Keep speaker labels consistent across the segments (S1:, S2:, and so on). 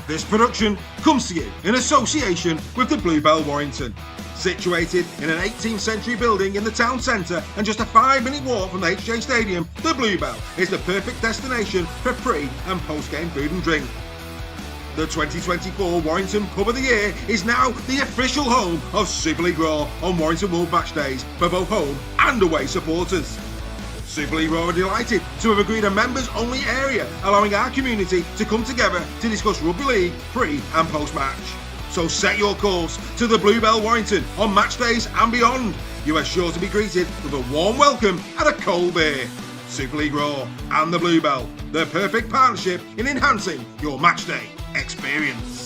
S1: This production comes to you in association with the Bluebell Warrington. Situated in an 18th century building in the town centre and just a 5-minute walk from the HJ Stadium, the Bluebell is the perfect destination for pre- and post-game food and drink. The 2024 Warrington Pub of the Year is now the official home of Super League Raw on Warrington Wolves match days for both home and away supporters. Super League Raw are delighted to have agreed a members-only area, allowing our community to come together to discuss Rugby League pre- and post-match. So set your course to the Bluebell Warrington on match days and beyond. You are sure to be greeted with a warm welcome and a cold beer. Super League Raw and the Bluebell, the perfect partnership in enhancing your match day experience.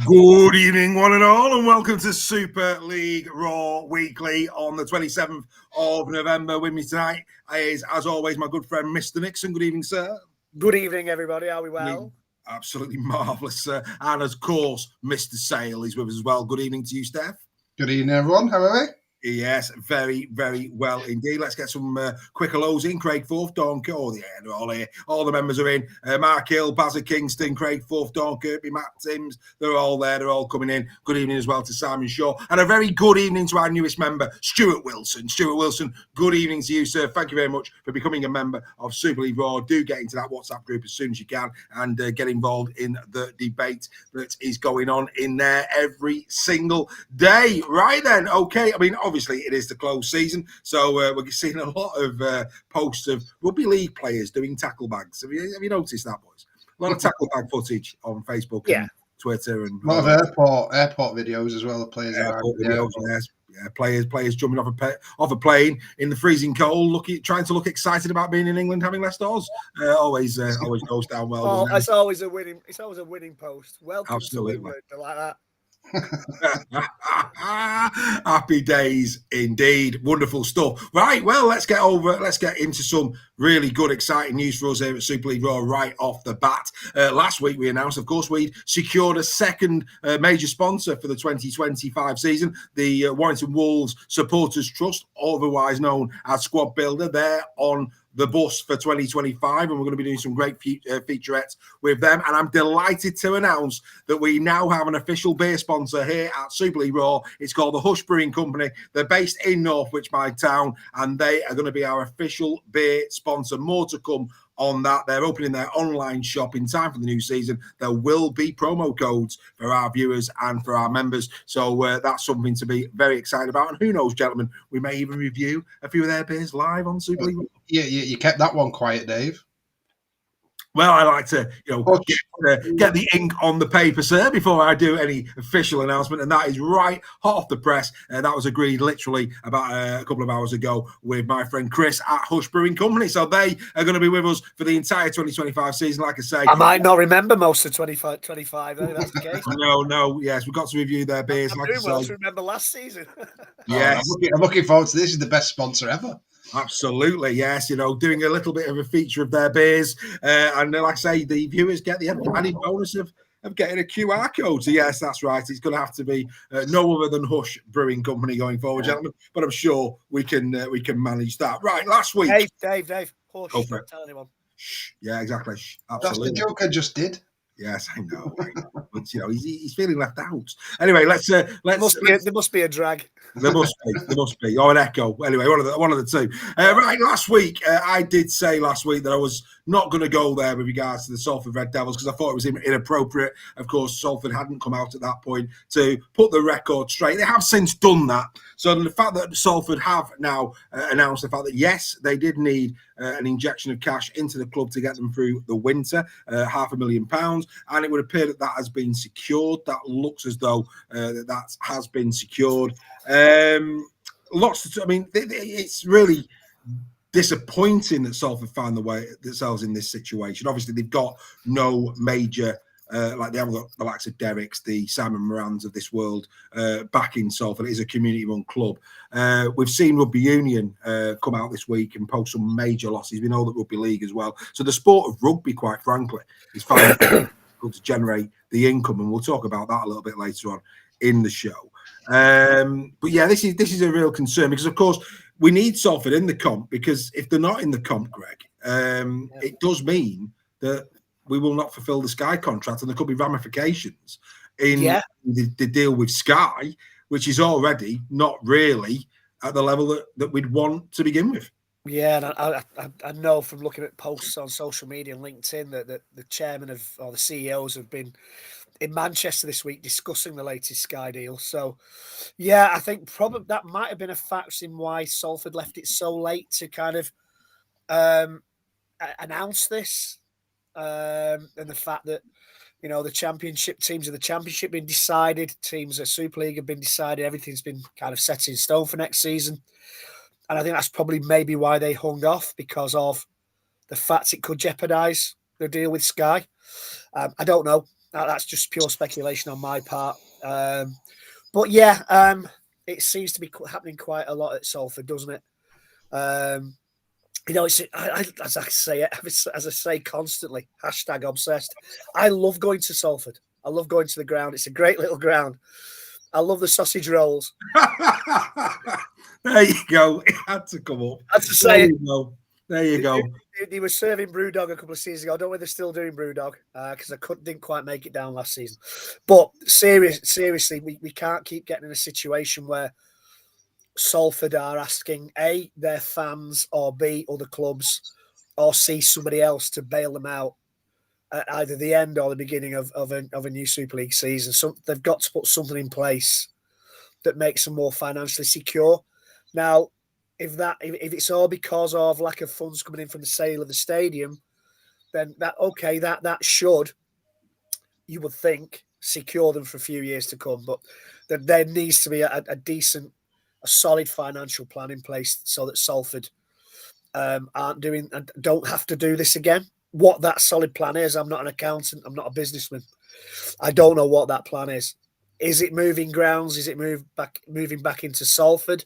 S1: Good evening, one and all, and welcome to Super League Raw Weekly on the 27th of November. With me tonight is, as always, my good friend, Mr. Nixon. Good evening, sir.
S2: Good evening, everybody. Are we well?
S1: Absolutely marvellous, sir. And, of course, Mr. Sale is with us as well. Good evening to you, Steph.
S3: Good evening, everyone. How are we?
S1: Yes, very, very well indeed. Let's get some quick hellos in. Craig Forth, Dawn Kirby, they're all here. All the members are in. Mark Hill, Bazza Kingston, Craig Forth, Dawn Kirby, Matt Timms. They're all there. They're all coming in. Good evening as well to Simon Shaw. And a very good evening to our newest member, Stuart Wilson. Stuart Wilson, good evening to you, sir. Thank you very much for becoming a member of Super League Raw. Do get into that WhatsApp group as soon as you can and get involved in the debate that is going on in there every single day. Right then, okay. I mean, obviously, it is the close season, so we're seeing a lot of posts of rugby league players doing tackle bags. Have you noticed that, boys? A lot of tackle bag footage on Facebook and Twitter, and
S3: a lot of airport videos as well. Of players,
S1: players jumping off a plane in the freezing cold, trying to look excited about being in England, having left Oz. Always goes down well.
S2: Oh, it's always a winning. It's always a winning post. Welcome to England. I like that.
S1: Happy days indeed. Wonderful stuff. Right, well, let's get into some really good, exciting news for us here at Super League Raw right off the bat. Last week we announced, of course, we'd secured a second major sponsor for the 2025 season, the Warrington Wolves Supporters Trust, otherwise known as Squad Builder. They're on the bus for 2025, and we're going to be doing some great featurettes with them. And I'm delighted to announce that we now have an official beer sponsor here at Super League Raw. It's called the Hush Brewing Company. They're based in Northwich, my town, and they are going to be our official beer sponsor. More to come on that. They're opening their online shop in time for the new season. There will be promo codes for our viewers and for our members. So that's something to be very excited about. And who knows, gentlemen, we may even review a few of their beers live on Super League.
S3: Yeah, you kept that one quiet, Dave.
S1: Well, I like to, get the ink on the paper, sir, before I do any official announcement, and that is right hot off the press. That was agreed literally about a couple of hours ago with my friend Chris at Hush Brewing Company. So they are going to be with us for the entire 2025 season. Like I say,
S2: I might not remember most of 25 though. That's the case.
S1: No, yes, we've got to review their beers.
S2: I'm doing well to remember last season.
S1: Yes,
S3: I'm looking forward to this. This is the best sponsor ever.
S1: Absolutely, yes. Doing a little bit of a feature of their beers, and like I say, the viewers get the added bonus of getting a QR code. So yes, that's right. It's going to have to be no other than Hush Brewing Company going forward, gentlemen. But I'm sure we can manage that. Right, last week,
S2: Dave, Hush. Don't tell anyone.
S1: Shh. Yeah, exactly. Shh. Absolutely.
S3: That's the joke I just did.
S1: Yes, I know. But he's feeling left out. Anyway, let's. There
S2: must be a drag.
S1: There must be, or an echo. Anyway, one of the two. Right, last week I did say that I was not going to go there with regards to the Salford Red Devils because I thought it was inappropriate. Of course, Salford hadn't come out at that point to put the record straight. They have since done that. So the fact that Salford have now announced the fact that yes, they did need an injection of cash into the club to get them through the winter, £500,000, and it would appear that has been secured. That looks as though that has been secured. It's really disappointing that Salford found themselves in this situation. Obviously, they've got no major, like they haven't got the likes of Derrick's, the Simon Morans of this world back in Salford. It is a community-run club. We've seen Rugby Union come out this week and post some major losses. We know that Rugby League as well. So the sport of rugby, quite frankly, is finding it difficult to generate the income, and we'll talk about that a little bit later on in the show. But yeah, this is a real concern because, of course, we need Salford in the comp, because if they're not in the comp, Greg, it does mean that we will not fulfil the Sky contract, and there could be ramifications in the deal with Sky, which is already not really at the level that we'd want to begin with.
S2: Yeah, and I know from looking at posts on social media and LinkedIn that the chairman or the CEOs have been in Manchester this week discussing the latest Sky deal. So, yeah, I think probably that might have been a factor in why Salford left it so late to kind of announce this, and the fact that, you know, the championship teams of the championship been decided, teams of Super League have been decided, everything's been kind of set in stone for next season. And I think that's probably maybe why they hung off, because of the fact it could jeopardise the deal with Sky. I don't know. That's just pure speculation on my part. But yeah, it seems to be happening quite a lot at Salford, doesn't it? You know, as I say constantly, #obsessed. I love going to Salford. I love going to the ground. It's a great little ground. I love the sausage rolls.
S1: There you go. It had to come up.
S2: I had to say it.
S1: There you go.
S2: They were serving Brewdog a couple of seasons ago. I don't know whether they're still doing Brewdog, because I didn't quite make it down last season. But seriously, we can't keep getting in a situation where Salford are asking A, their fans, or B, other clubs, or C, somebody else to bail them out at either the end or the beginning of a new Super League season. So they've got to put something in place that makes them more financially secure. Now, if it's all because of lack of funds coming in from the sale of the stadium, then that should, you would think, secure them for a few years to come. But there needs to be a decent, a solid financial plan in place so that Salford don't have to do this again. What that solid plan is, I'm not an accountant, I'm not a businessman. I don't know what that plan is. Is it moving grounds? Is it moving back into Salford?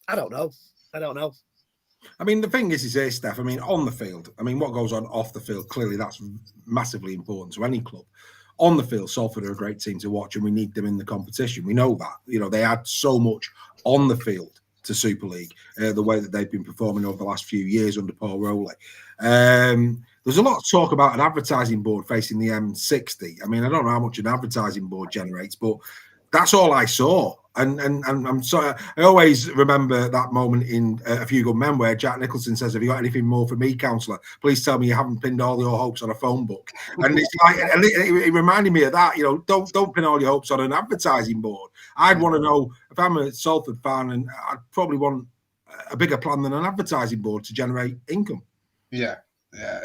S2: I don't know.
S1: I mean, the thing is this, Steph. I mean, on the field, I mean, what goes on off the field, clearly that's massively important to any club. On the field, Salford are a great team to watch, and we need them in the competition. We know that. You know, they add so much on the field to Super League, the way that they've been performing over the last few years under Paul Rowley. There's a lot of talk about an advertising board facing the M60. I mean, I don't know how much an advertising board generates, but that's all I saw. And I'm sorry, I always remember that moment in A Few Good Men where Jack Nicholson says, "Have you got anything more for me, counsellor? Please tell me you haven't pinned all your hopes on a phone book." And it's like, and it reminded me of that. You know, don't pin all your hopes on an advertising board. I'd want to know, if I'm a Salford fan, and I'd probably want a bigger plan than an advertising board to generate income.
S3: Yeah.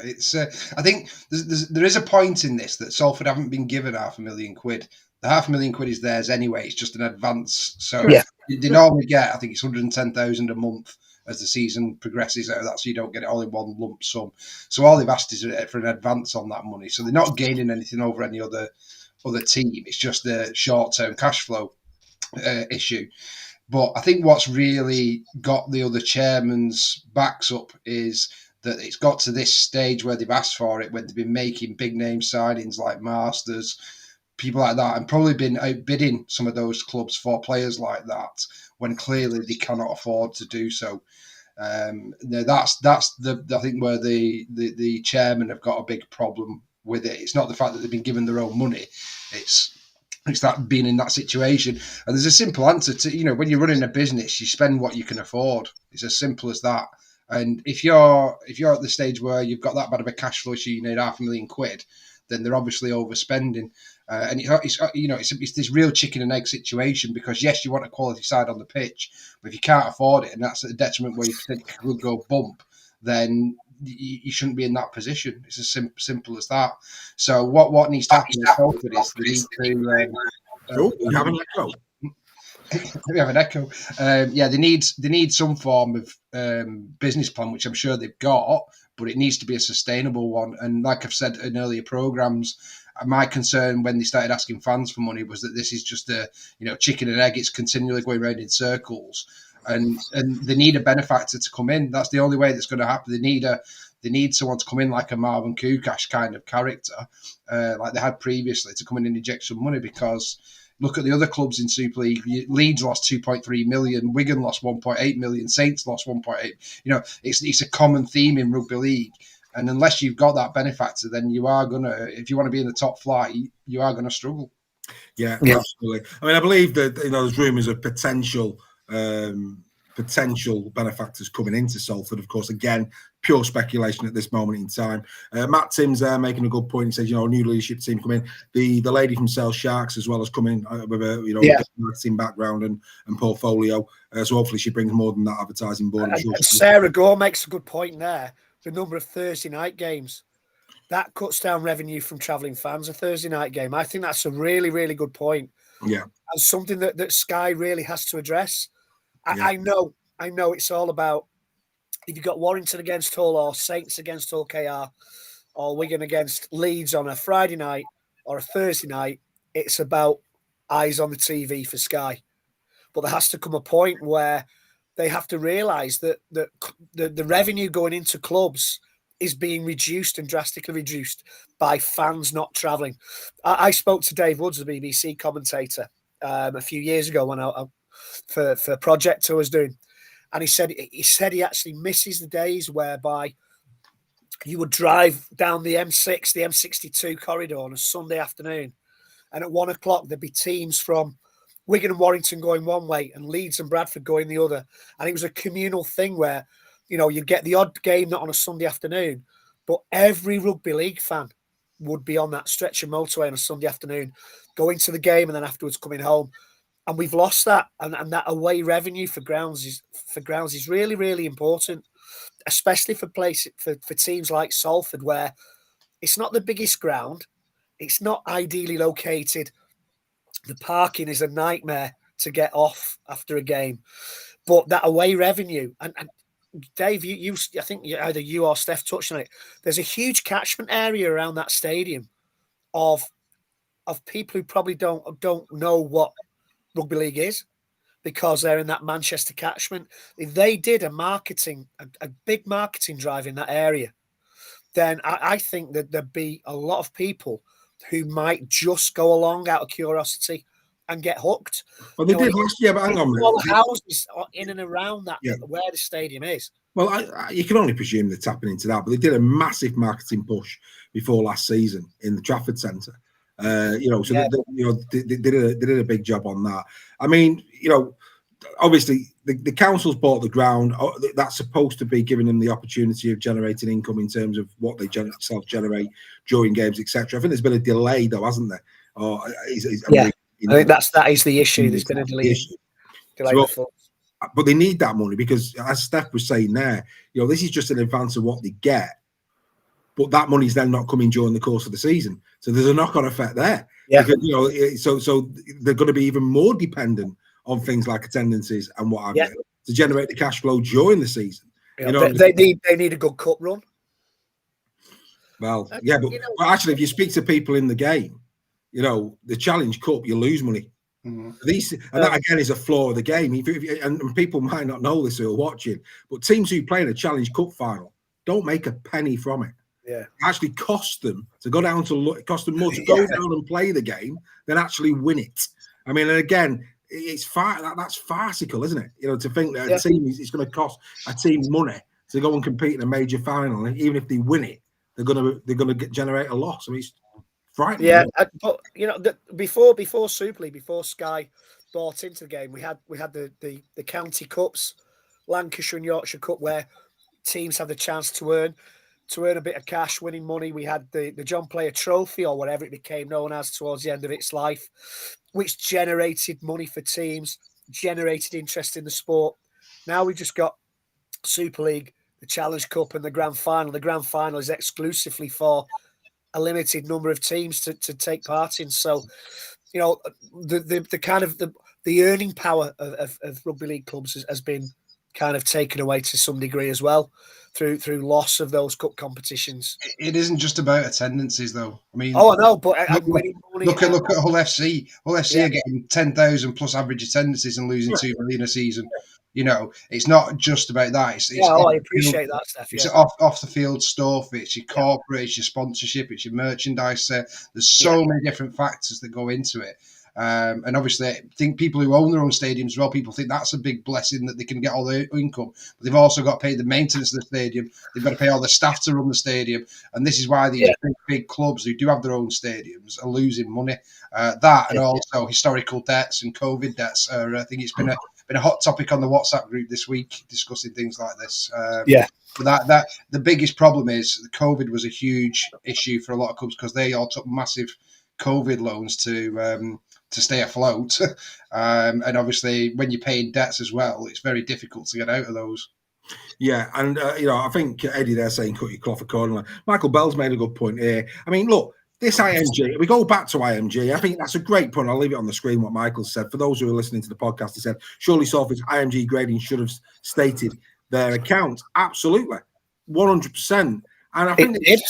S3: It's. I think there is a point in this that Salford haven't been given £500,000. The £500,000 is theirs anyway. It's just an advance. So they normally get, I think it's 110,000 a month as the season progresses out of that, so you don't get it all in one lump sum. So all they've asked is for an advance on that money. So they're not gaining anything over any other team. It's just the short-term cash flow issue. But I think what's really got the other chairman's backs up is that it's got to this stage where they've asked for it, when they've been making big name signings like Masters, people like that, and probably been outbidding some of those clubs for players like that when clearly they cannot afford to do so. That's I think where the chairman have got a big problem with it. It's not the fact that they've been given their own money. It's that being in that situation. And there's a simple answer to, you know, when you're running a business, you spend what you can afford. It's as simple as that. And if you're at the stage where you've got that bad of a cash flow issue, you need £500,000, then they're obviously overspending. And it's this real chicken and egg situation, because yes, you want a quality side on the pitch, but if you can't afford it, and that's at a detriment where you potentially could go bump, then you shouldn't be in that position. It's as simple as that. So what needs to happen in Salford is they need to. We have an echo. Yeah, they need some form of business plan, which I'm sure they've got, but it needs to be a sustainable one. And like I've said in earlier programs, my concern when they started asking fans for money was that this is just a chicken and egg. It's continually going round in circles, and they need a benefactor to come in. That's the only way that's going to happen. They need someone to come in like a Marvin Kukash kind of character, like they had previously, to come in and inject some money. Because look at the other clubs in Super League. Leeds lost 2.3 million, Wigan lost 1.8 million, Saints lost 1.8. It's a common theme in rugby league. And unless you've got that benefactor, then you are gonna, if you want to be in the top flight, you are gonna struggle.
S1: Yeah, absolutely. I mean, I believe that there's rumours of potential benefactors coming into Salford. Of course, again, pure speculation at this moment in time. Matt Tim's there making a good point. He says, new leadership team come in. The lady from Sales Sharks as well as coming with a marketing background and portfolio. So hopefully she brings more than that advertising board.
S2: And Sarah Gore makes a good point there. The number of Thursday night games. That cuts down revenue from travelling fans, a Thursday night game. I think that's a really, really good point.
S1: Yeah.
S2: And something that Sky really has to address. I know it's all about, if you've got Warrington against Hull or Saints against Hull KR or Wigan against Leeds on a Friday night or a Thursday night, it's about eyes on the TV for Sky. But there has to come a point where they have to realise that the revenue going into clubs is being reduced and drastically reduced by fans not travelling. I spoke to Dave Woods, the BBC commentator, a few years ago when for a project I was doing, and he said he actually misses the days whereby you would drive down the M6, the M62 corridor on a Sunday afternoon, and at 1 o'clock there'd be teams from Wigan and Warrington going one way and Leeds and Bradford going the other. And it was a communal thing where, you'd get the odd game not on a Sunday afternoon, but every rugby league fan would be on that stretch of motorway on a Sunday afternoon, going to the game and then afterwards coming home. And we've lost that. And that away revenue for grounds is really, really important, especially for teams like Salford, where it's not the biggest ground. It's not ideally located. The parking is a nightmare to get off after a game, but that away revenue and Dave, I think either you or Steph touched on it. There's a huge catchment area around that stadium of people who probably don't know what rugby league is because they're in that Manchester catchment. If they did a big marketing drive in that area, then I think that there'd be a lot of people who might just go along out of curiosity and get hooked.
S1: Well, they did last year, but hang on.
S2: All the houses in and around that, where the stadium is.
S1: Well, you can only presume they're tapping into that, but they did a massive marketing push before last season in the Trafford Centre. They did a big job on that. I mean, obviously the council's bought the ground. That's supposed to be giving them the opportunity of generating income in terms of what they self-generate during games, etc. I think there's been a delay, though, hasn't there?
S2: I think that is the issue. There's been a delay.
S1: But they need that money because, as Steph was saying there, this is just an advance of what they get. But that money's then not coming during the course of the season, so there's a knock-on effect there.
S2: Yeah.
S1: Because, so they're going to be even more dependent on things like attendances and what have you to generate the cash flow during the season.
S2: They need a good cup run.
S1: Well, yeah, but actually, if you speak to people in the game, the Challenge Cup, you lose money. Mm-hmm. That again is a flaw of the game. And people might not know this who are watching, but teams who play in a Challenge Cup final don't make a penny from it.
S2: Yeah,
S1: it actually costs them to go down it costs them more to go down and play the game than actually win it. I mean, and again, that's farcical, isn't it? To think that a team is going to cost a team money to go and compete in a major final, and even if they win it, they're going to generate a loss. I mean, it's frightening.
S2: Yeah, but before Super League, before Sky bought into the game, we had the county cups, Lancashire and Yorkshire Cup, where teams have the chance to earn a bit of cash, winning money. We had the John Player Trophy, or whatever it became known as towards the end of its life, which generated money for teams, generated interest in the sport. Now we've just got Super League, the Challenge Cup, and the Grand Final. The Grand Final is exclusively for a limited number of teams to take part in. So, the the earning power of rugby league clubs has been kind of taken away to some degree as well through loss of those cup competitions.
S3: It isn't just about attendances, though. I mean,
S2: I know, but winning money.
S3: Look at Hull FC. Hull FC
S2: Yeah.
S3: are getting 10,000 plus average attendances and losing 2 million a season. You know, it's not just about that. It's
S2: I appreciate that, Steph.
S3: It's off the field stuff. It's your corporate, it's your sponsorship, it's your merchandise. There's so many different factors that go into it. And obviously, I think people who own their own stadiums as well, people think that's a big blessing that they can get all their income. But they've also got to pay the maintenance of the stadium. They've got to pay all the staff to run the stadium. And this is why these big clubs who do have their own stadiums are losing money. And also historical debts and COVID debts. I think it's been a hot topic on the WhatsApp group this week, discussing things like this. But that the biggest problem is the COVID was a huge issue for a lot of clubs because they all took massive COVID loans to stay afloat. And obviously, when you're paying debts as well, it's very difficult to get out of those.
S1: Yeah, and I think Eddie there saying cut your cloth accordingly. Michael Bell's made a good point here. I mean, look, this IMG, we go back to IMG. I think that's a great point. I'll leave it on the screen what Michael said. For those who are listening to the podcast, he said, surely Salford's IMG grading should have stated their account. Absolutely. 100%. And I think
S2: it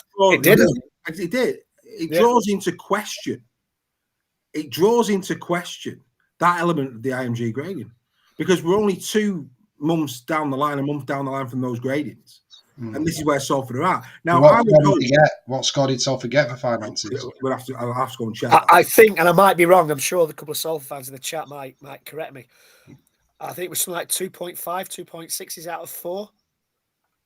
S2: did.
S1: It did. It draws into question. It draws into question that element of the IMG grading because we're only 2 months down the line, a month down the line from those gradings. And this is where Salford are at. Now,
S3: what score did Salford get for finances?
S1: I'll have to go and check.
S2: I think, and I might be wrong, I'm sure the couple of Salford fans in the chat might correct me. I think it was something like 2.5, 2.6 is out of 4.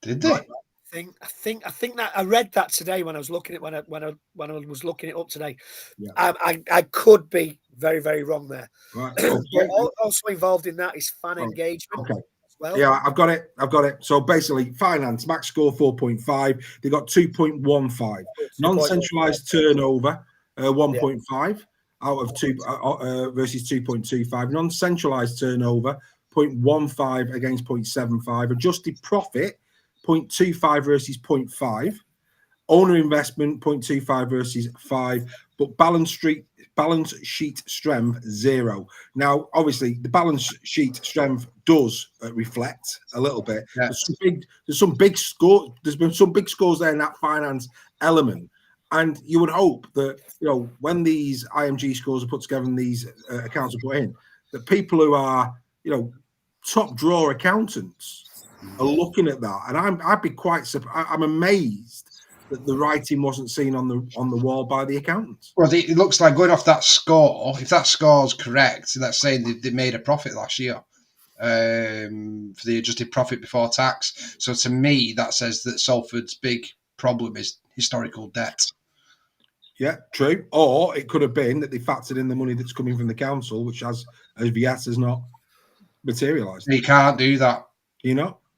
S3: Did they?
S2: I think that I read that today when I was looking at when I was looking it up today. Yeah. I could be very, very wrong there. Right. But also involved in that is fan engagement.
S1: Okay. Well. Yeah, I've got it. So basically, finance max score 4.5. They got 2.15. Non-centralized turnover 1.5 out of 2 versus 2.25. Non-centralized turnover 0.15 against 0.75. Adjusted profit 0.25 versus 0.5. Owner investment 0.25 versus 5. But balance sheet strength 0. Now, obviously, the balance sheet strength does reflect a little bit. Yeah. There's some big scores. There's been some big scores there in that finance element, and you would hope that when these IMG scores are put together and these accounts are put in, that people who are top drawer accountants are looking at that, and I'd be quite surprised. I'm amazed that the writing wasn't seen on the wall by the accountants.
S3: Well, it looks like going off that score, if that score's correct, that's saying they made a profit last year for the adjusted profit before tax. So to me, that says that Salford's big problem is historical debt.
S1: Yeah, true. Or it could have been that they factored in the money that's coming from the council, which as yet has not materialised.
S3: You can't do that.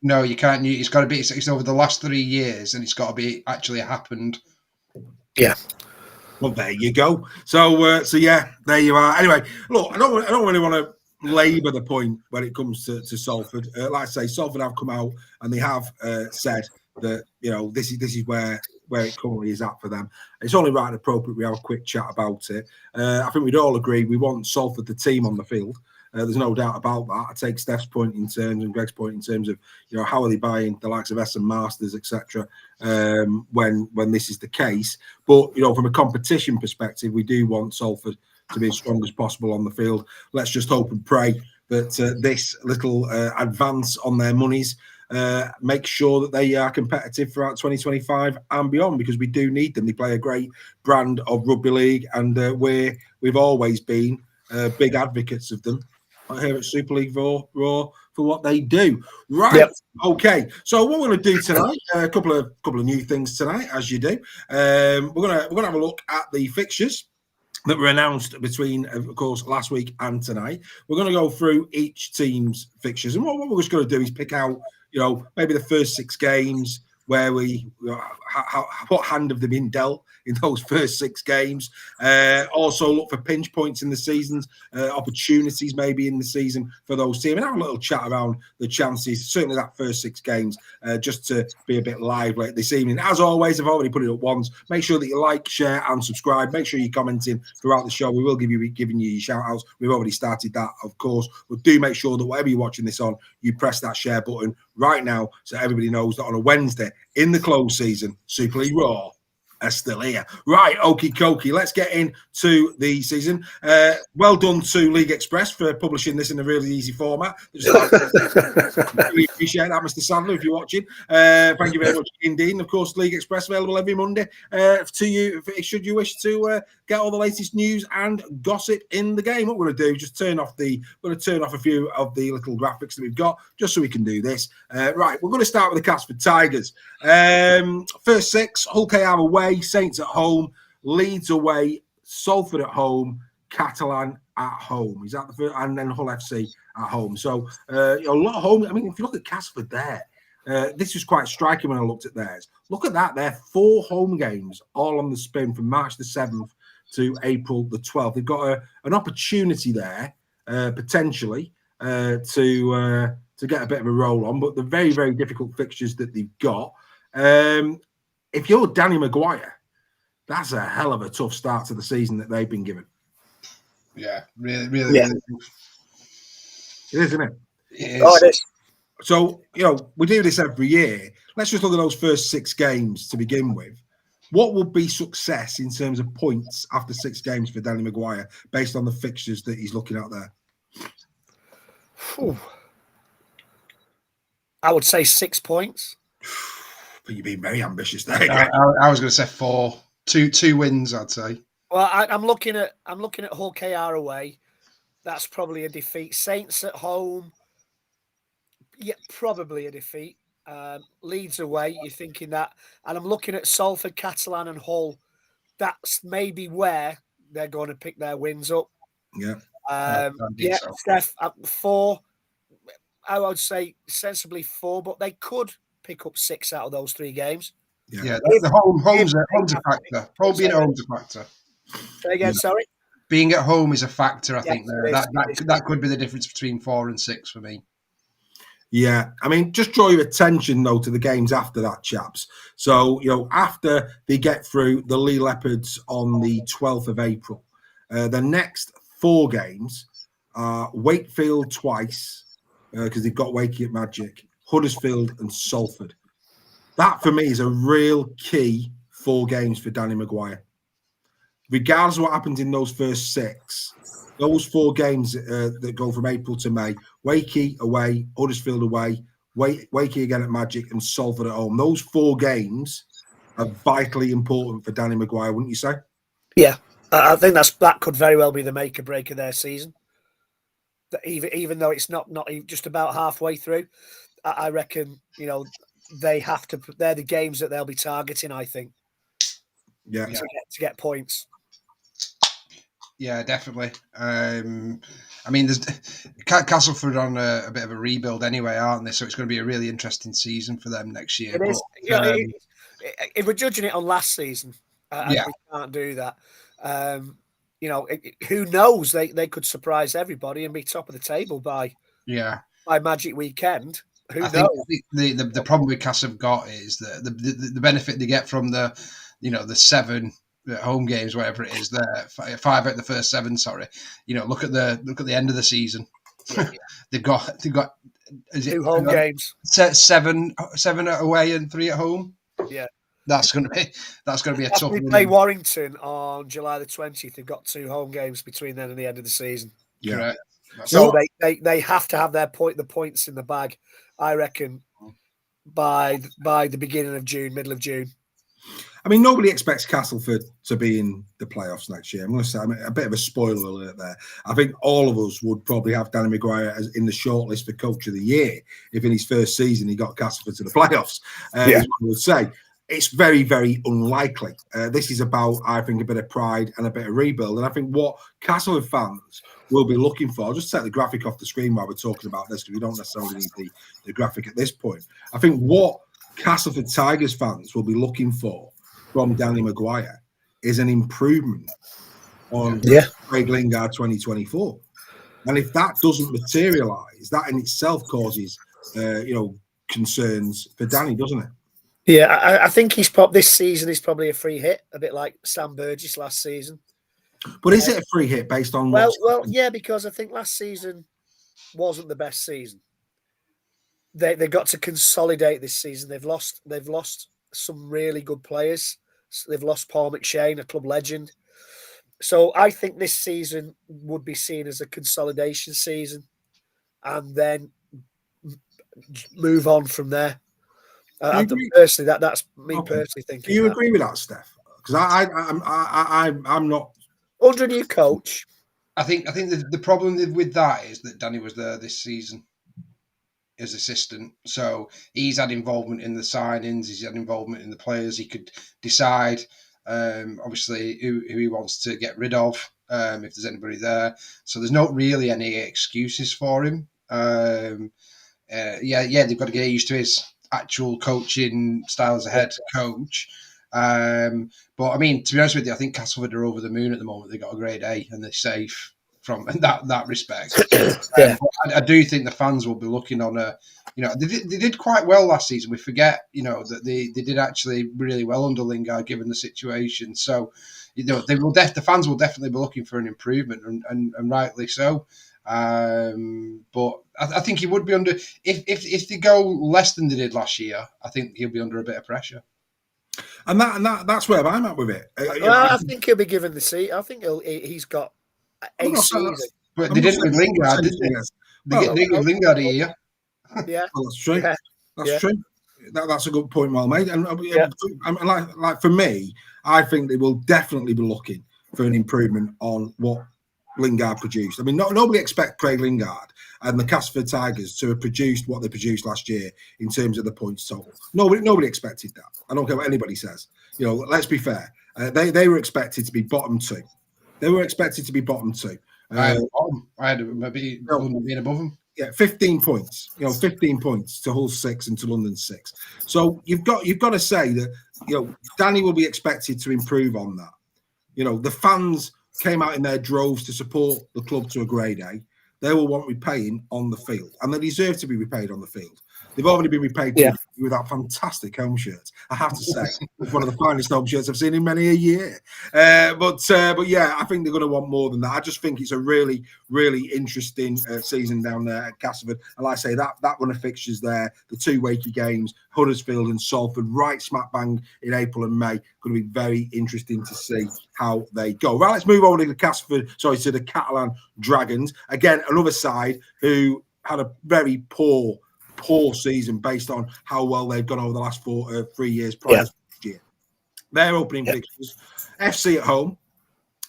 S1: No,
S3: you can't. It's got to be. It's over the last 3 years, and it's got to be actually happened.
S2: Yeah.
S1: Well, there you go. So yeah, there you are. Anyway, look, I don't really want to labour the point when it comes to Salford. Like I say, Salford have come out and they have said that this is where it currently is at for them. It's only right and appropriate we have a quick chat about it. I think we'd all agree we want Salford the team on the field. There's no doubt about that. I take Steph's point in terms and Greg's point in terms of how are they buying the likes of Essen Masters, etc. When this is the case. But from a competition perspective, we do want Salford to be as strong as possible on the field. Let's just hope and pray that this little advance on their monies make sure that they are competitive throughout 2025 and beyond, because we do need them. They play a great brand of rugby league, and we've always been big advocates of them here at Super League Raw for what they do. Right. Yep. Okay. So what we're going to do tonight, a couple of new things tonight, as you do. We're gonna have a look at the fixtures that were announced between, of course, last week and tonight. We're going to go through each team's fixtures, and what we're just going to do is pick out, maybe the first 6 games where what hand have they been dealt in those first 6 games. Also look for pinch points in the seasons, opportunities maybe in the season for those teams, and have a little chat around the chances, certainly that first 6 games, just to be a bit lively this evening. As always, I've already put it up once. Make sure that you like, share and subscribe. Make sure you're commenting throughout the show. We will be giving you your shout outs. We've already started that, of course, but do make sure that whatever you're watching this on, you press that share button right now so everybody knows that on a Wednesday in the close season, Super League Raw are still here. Right, okie dokie. Let's get into the season. Well done to League Express for publishing this in a really easy format. Really appreciate that, Mr. Sadler, if you're watching. Thank you very much indeed. And of course, League Express available every Monday to you, should you wish to get all the latest news and gossip in the game. What we're going to do is just turn off a few of the little graphics that we've got, just so we can do this. Right, we're going to start with the Casford Tigers. First 6, Hull KR away, Saints at home, Leeds away, Salford at home, Catalan at home. Is that the first? And then Hull FC at home. So a lot of home. I mean, if you look at Casford there, this was quite striking when I looked at theirs. Look at that. They're 4 home games all on the spin from March the 7th to April the 12th. They've got an opportunity there, potentially, to get a bit of a roll on, but the very, very difficult fixtures that they've got. If you're Danny Maguire, that's a hell of a tough start to the season that they've been given.
S3: Yeah, really.
S1: It is, isn't it?
S3: It is.
S2: Oh, it is.
S1: So, we do this every year. Let's just look at those first 6 games to begin with. What would be success in terms of points after 6 games for Danny Maguire based on the fixtures that he's looking at there?
S2: Whew. I would say 6 points.
S1: But you've been very ambitious there.
S3: I was going to say 4, 2 wins. I'd say.
S2: Well, I'm looking at Hull KR away. That's probably a defeat. Saints at home. Yeah, probably a defeat. Leeds away. You're thinking that, and I'm looking at Salford, Catalan, and Hull. That's maybe where they're going to pick their wins up.
S1: Yeah.
S2: So. Steph, 4. I would say sensibly 4, but they could pick up 6 out of those 3 games.
S3: Yeah, the home's a factor. Home being at home's a factor.
S2: Say again, sorry.
S3: Being at home is a factor. I think that could be the difference between 4 and 6 for me.
S1: Yeah, I mean, just draw your attention though to the games after that, chaps. So after they get through the Lee Leopards on the 12th of April, the next 4 games are Wakefield twice. Because they've got Wakey at Magic, Huddersfield and Salford. That, for me, is a real key 4 games for Danny Maguire. Regardless of what happens in those first 6, those 4 games that go from April to May, Wakey away, Huddersfield away, Wakey again at Magic and Salford at home. Those 4 games are vitally important for Danny Maguire, wouldn't you say?
S2: Yeah, I think that could very well be the make or break of their season. Even though it's not just about halfway through, I reckon they have to. They're the games that they'll be targeting. I think.
S1: Yeah.
S2: To get points.
S3: Yeah, definitely. I mean, there's Castleford on a bit of a rebuild anyway, aren't they? So it's going to be a really interesting season for them next year.
S2: It is. If we're judging it on last season, we can't do that. Who knows? They could surprise everybody and be top of the table by Magic Weekend. Who knows?
S3: Think the problem with Cass have got is that the benefit they get from the 7 home games, whatever it is, there 5 out of the first 7. Sorry, look at the end of the season. Yeah. they've got
S2: 2 home games,
S3: 7 away and 3 at home.
S2: Yeah.
S3: That's going to be a tough.
S2: We play Warrington on July the 20th. They've got 2 home games between then and the end of the season.
S3: Yeah.
S2: So they have to have the points in the bag, I reckon, by the beginning of June, middle of June.
S1: I mean, nobody expects Castleford to be in the playoffs next year. I'm going to say, a bit of a spoiler alert there. I think all of us would probably have Danny Maguire as in the shortlist for Coach of the Year if in his first season he got Castleford to the playoffs. Is what I would say. It's very, very unlikely. This is about, I think, a bit of pride and a bit of rebuild. And I think what Castleford fans will be looking for, I'll just set the graphic off the screen while we're talking about this because we don't necessarily need the graphic at this point. I think what Castleford Tigers fans will be looking for from Danny Maguire is an improvement on Craig Lingard 2024. And if that doesn't materialise, that in itself causes, concerns for Danny, doesn't it?
S2: Yeah, I think this season is probably a free hit, a bit like Sam Burgess last season.
S1: But is it a free hit based on
S2: yeah, because I think last season wasn't the best season. They got to consolidate this season. They've lost some really good players. They've lost Paul McShane, a club legend. So I think this season would be seen as a consolidation season, and then move on from there. Personally, that's me personally thinking.
S1: Do you agree with that, Steph? Because I'm not.
S2: Under a new coach,
S3: I think the problem with that is that Danny was there this season as assistant, so he's had involvement in the signings, he's had involvement in the players. He could decide, obviously, who he wants to get rid of, if there's anybody there. So there's not really any excuses for him. They've got to get used to his actual coaching style as a head coach. But I mean, to be honest with you, I think Castleford are over the moon at the moment. They got a grade A and they're safe from that respect. I do think the fans will be looking on they did quite well last season. We forget, that they did actually really well under Lingard given the situation. So, the fans will definitely be looking for an improvement, and rightly so. But I think he would be under if they go less than they did last year. I think he'll be under a bit of pressure.
S1: And that's where I'm at with it.
S2: I think he'll be given the seat. I think he's got a season.
S3: But they didn't with Lingard, did they? They didn't with Lingard a year.
S2: Yeah,
S1: well, that's true.
S2: Yeah.
S1: That's true. That's a good point, well made. And like for me, I think they will definitely be looking for an improvement on what Lingard produced. I mean, nobody expect Craig Lingard and the Castleford Tigers to have produced what they produced last year in terms of the points total. Nobody expected that. I don't care what anybody says. Let's be fair. They were expected to be bottom two.
S3: I had maybe London being above them.
S1: Yeah, 15 points. 15 points to Hull 6 and to London 6. So you've got to say that Danny will be expected to improve on that. The fans came out in their droves to support the club to a grade A. They will want repaying on the field, and they deserve to be repaid on the field. They've already been repaid with that fantastic home shirt. I have to say, it's one of the finest home shirts I've seen in many a year. But yeah, I think they're going to want more than that. I just think it's a really, really interesting season down there at Castleford. And like I say, that run of fixtures there, the two Wakey games, Huddersfield and Salford, right smack bang in April and May. Going to be very interesting to see how they go. Right, let's move over to the to the Catalan Dragons. Again, another side who had a very poor season based on how well they've gone over the last 3 years prior to last year. Their opening fixtures, FC at home,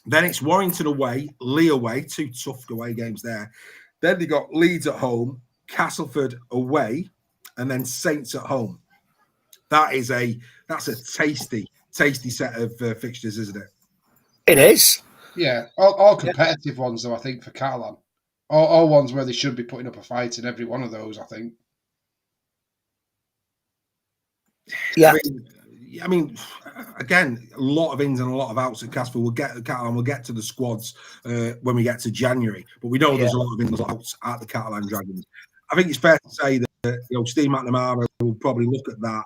S1: then it's Warrington away, Lee away, two tough away games there. Then they got Leeds at home, Castleford away, and then Saints at home. That's a tasty set of fixtures, isn't it?
S2: It is.
S3: Yeah, all competitive ones though. I think for Catalan, all ones where they should be putting up a fight in every one of those. I think.
S2: Yeah,
S1: I mean, again, a lot of ins and a lot of outs at Castleford. Catalan will get to the squads when we get to January, but we know there's a lot of ins and outs at the Catalan Dragons. I think it's fair to say that Steve McNamara will probably look at that.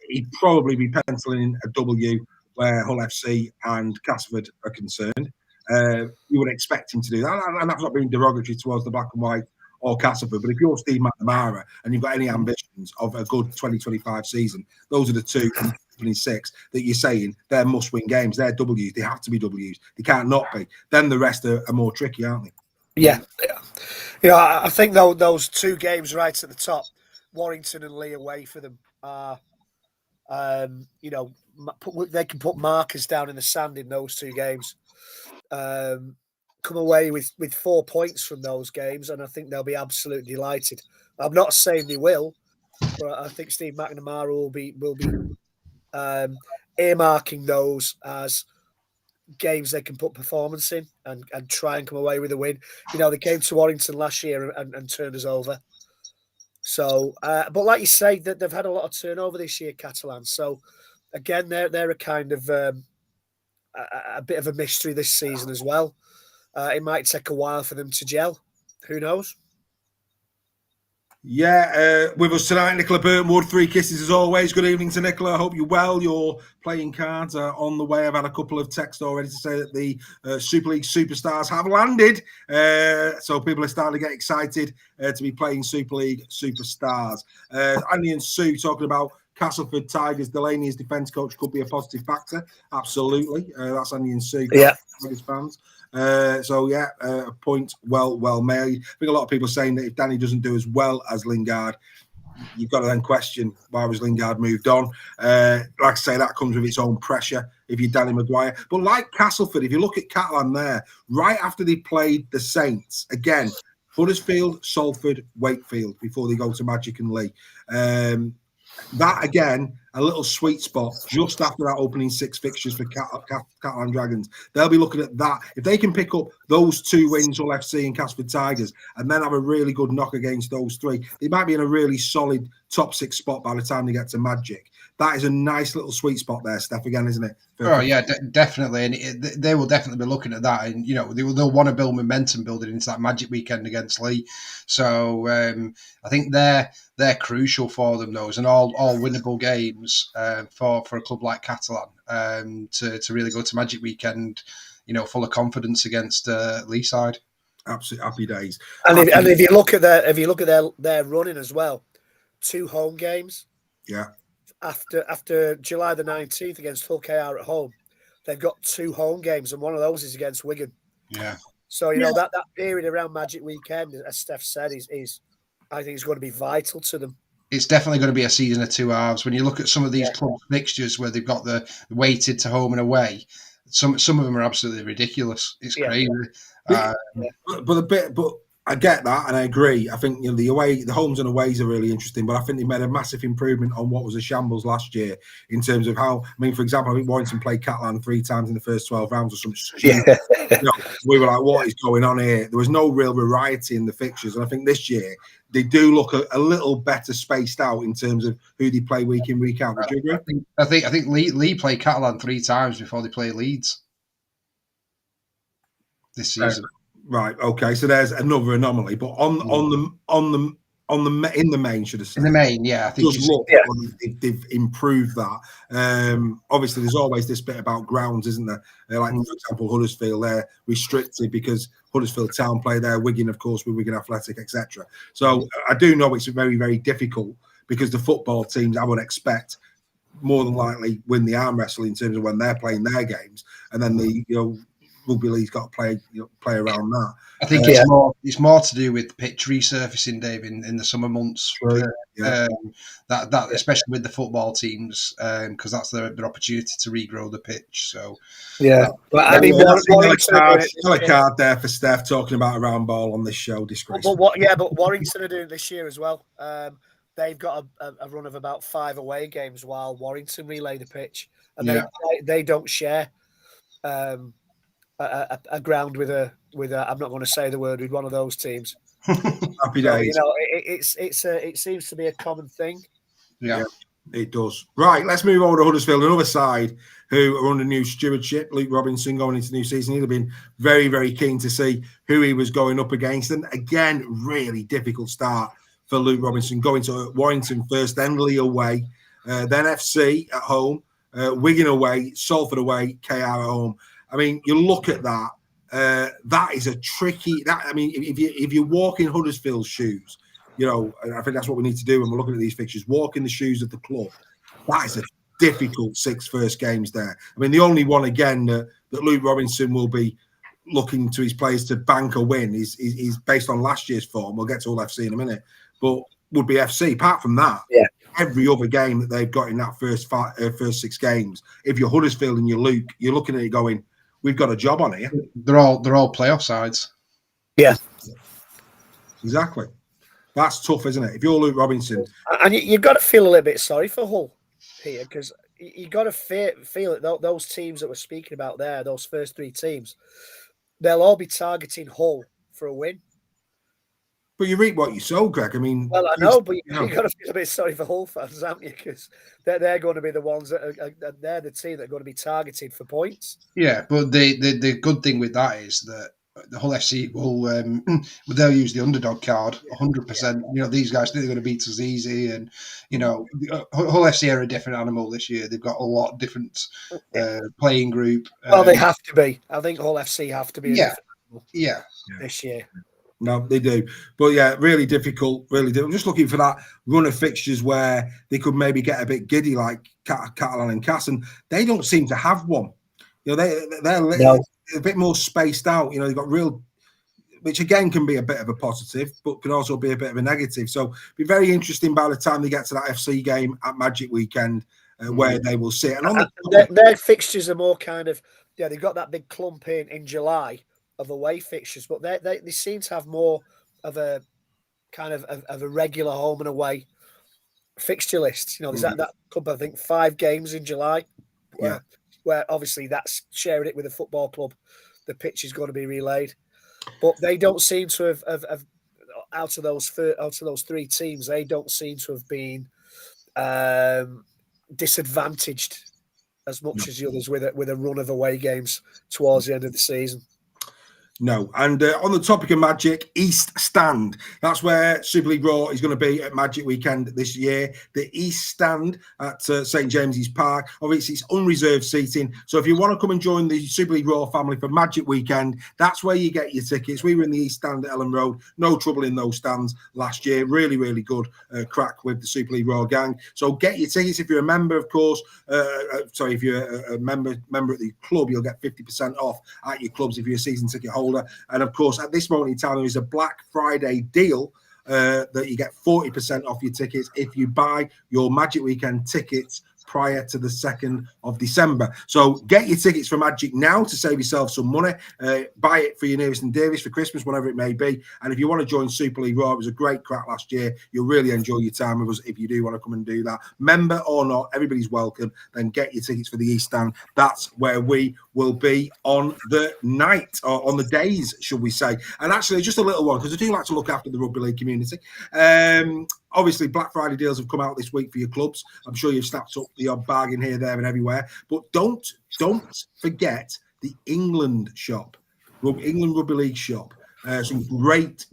S1: He'd probably be penciling in a W where Hull FC and Castleford are concerned. You would expect him to do that, and that's not being derogatory towards the black and white or Castleford. But if you're Steve McNamara and you've got any ambitions of a good 2025 season, those are the two opening six that you're saying they're must-win games. They're W's. They have to be W's. They can't not be. Then the rest are more tricky, aren't they?
S2: Yeah. I think those two games right at the top, Warrington and Lee away for them are, they can put markers down in the sand in those two games. Come away with 4 points from those games, and I think they'll be absolutely delighted. I'm not saying they will, but I think Steve McNamara will be earmarking those as games they can put performance in and try and come away with a win. They came to Warrington last year and turned us over. So, but like you say, that they've had a lot of turnover this year, Catalan. So, again, they're a kind of a bit of a mystery this season as well. It might take a while for them to gel. Who knows?
S1: Yeah, with us tonight, Nicola Burtonwood. 3 kisses as always. Good evening to Nicola. I hope you're well. Your playing cards are on the way. I've had a couple of texts already to say that the Super League superstars have landed. So people are starting to get excited to be playing Super League superstars. Andy and Sue talking about Castleford Tigers. Delaney as defence coach could be a positive factor. Absolutely. That's Andy and Sue.
S2: Yeah.
S1: Tigers fans. A point well made. I think a lot of people are saying that if Danny doesn't do as well as Lingard, you've got to then question why was Lingard moved on. Like I say, that comes with its own pressure if you're Danny Maguire. But like Castleford, if you look at Catalan there, right after they played the Saints, again, Huddersfield, Salford, Wakefield before they go to Magic and Lee. That again, a little sweet spot just after that opening 6 fixtures for Catalan Dragons. They'll be looking at that. If they can pick up those 2 wins, Hull FC and Castleford Tigers, and then have a really good knock against those 3, they might be in a really solid top 6 spot by the time they get to Magic. That is a nice little sweet spot there, Steph, again, isn't it?
S3: Oh yeah, definitely, and they will definitely be looking at that, and they'll want to build momentum building into that Magic weekend against Lee. So I think they're crucial for them, those, and all winnable games for a club like Catalan to really go to Magic weekend, full of confidence against Lee side.
S1: Absolutely happy days.
S2: And if you look at their running as well, 2 home games.
S1: Yeah.
S2: After July the 19th against Hull KR at home, they've got 2 home games, and one of those is against Wigan.
S3: Yeah.
S2: So that period around Magic Weekend, as Steph said, is I think is going to be vital to them.
S3: It's definitely going to be a season of 2 halves. When you look at some of these club fixtures where they've got the weighted to home and away, some of them are absolutely ridiculous. It's crazy.
S1: But I get that and I agree. I think the homes and aways are really interesting, but I think they made a massive improvement on what was a shambles last year in terms of how. I mean, for example, I think Warrington played Catalan 3 times in the first 12 rounds or something.
S2: Yeah.
S1: We were like, what is going on here? There was no real variety in the fixtures, and I think this year they do look a little better spaced out in terms of who they play week in, week out. Would you agree?
S3: I think Lee played Catalan 3 times before they play Leeds this season.
S1: Right. Okay. So there's another anomaly, but in the main, should have said.
S3: In the main, yeah, I think
S1: they've improved that. Obviously, there's always this bit about grounds, isn't there? Like for example, Huddersfield, they're restricted because Huddersfield Town play there. Wigan, of course, with Wigan Athletic, etc. So I do know it's very, very difficult because the football teams, I would expect, more than likely win the arm wrestle in terms of when they're playing their games, and then Rugby League's got to play around that.
S3: I think it's more to do with pitch resurfacing, Dave, in the summer months. That especially with the football teams, because that's their opportunity to regrow the pitch. So
S2: I mean,
S1: another card there for Steph talking about a round ball on this show. Disgraceful.
S2: But Warrington are doing it this year as well. They've got a run of about 5 away games while Warrington relay the pitch, and they don't share. A ground with a I'm not going to say the word, with one of those teams.
S1: Happy days.
S2: It seems to be a common thing.
S1: Yeah, it does. Right, let's move over to Huddersfield, another side who are under new stewardship. Luke Robinson going into the new season. He'd have been very, very keen to see who he was going up against. And again, really difficult start for Luke Robinson, going to Warrington first, then Lee away, then FC at home, Wigan away, Salford away, KR at home. I mean, you look at that. That is a tricky. If you walk in Huddersfield's shoes, I think that's what we need to do when we're looking at these fixtures. Walk in the shoes of the club. That is a difficult 6 first games there. I mean, the only one again that Luke Robinson will be looking to his players to bank a win is based on last year's form. We'll get to Hull FC in a minute, but would be FC. Apart from that, every other game that they've got in that first 6 games, if you're Huddersfield and you're Luke, you're looking at it going, we've got a job on here.
S3: They're all playoff sides.
S2: Yeah,
S1: exactly. That's tough, isn't it? If you're Luke Robinson,
S2: and you've got to feel a little bit sorry for Hull here, because you've got to feel that those teams that we're speaking about there, those first 3 teams, they'll all be targeting Hull for a win.
S1: But you reap what you sow, Greg. I mean,
S2: well, I know, but you've got to feel a bit sorry for Hull fans, haven't you? Because they're going to be the ones that they're the team that are going to be targeted for points.
S3: Yeah, but the good thing with that is that the Hull FC will they'll use the underdog card 100%. You know, these guys think they're going to beat us easy, and you know, Hull FC are a different animal this year. They've got a lot different playing group.
S2: Well, they have to be. I think Hull FC have to be a different animal this year.
S1: No, they do. But yeah, really difficult, really difficult. I'm just looking for that run of fixtures where they could maybe get a bit giddy, like Catalan and Cass, and they don't seem to have one. You know, they're a bit more spaced out. You know, they've got real, which again can be a bit of a positive, but can also be a bit of a negative. So it'll be very interesting by the time they get to that FC game at Magic Weekend, where they will sit. And on
S2: their fixtures are more kind of, they've got that big clump in July of away fixtures, but they seem to have more of a kind of a regular home and away fixture list. You know, there's that club, I think 5 games in July, where obviously that's sharing it with a football club. The pitch is going to be relayed, but they don't seem to have out of those 3 teams, they don't seem to have been disadvantaged as much as the others with a run of away games towards the end of the season.
S1: No. And on the topic of Magic, East Stand. That's where Super League Raw is going to be at Magic Weekend this year. The East Stand at St. James's Park. Obviously, it's unreserved seating. So if you want to come and join the Super League Raw family for Magic Weekend, that's where you get your tickets. We were in the East Stand at Ellen Road. No trouble in those stands last year. Really, really good crack with the Super League Raw gang. So get your tickets. If you're a member, of course. If you're a member at the club, you'll get 50% off at your clubs if you're a season ticket holder. And of course, at this moment in time, there is a Black Friday deal that you get 40% off your tickets if you buy your Magic Weekend tickets prior to the 2nd of December. So get your tickets for Magic now to save yourself some money. Buy it for your nearest and dearest for Christmas, whatever it may be. And if you want to join Super League Raw, it was a great crack last year. You'll really enjoy your time with us if you do want to come and do that. Member or not, everybody's welcome. Then get your tickets for the East Stand. That's where we will be on the night, or on the days, should we say. And actually, just a little one, because I do like to look after the Rugby League community. Obviously, Black Friday deals have come out this week for your clubs. I'm sure you've snapped up the odd bargain here, there, and everywhere. But don't forget the England shop, England Rugby League shop. Some great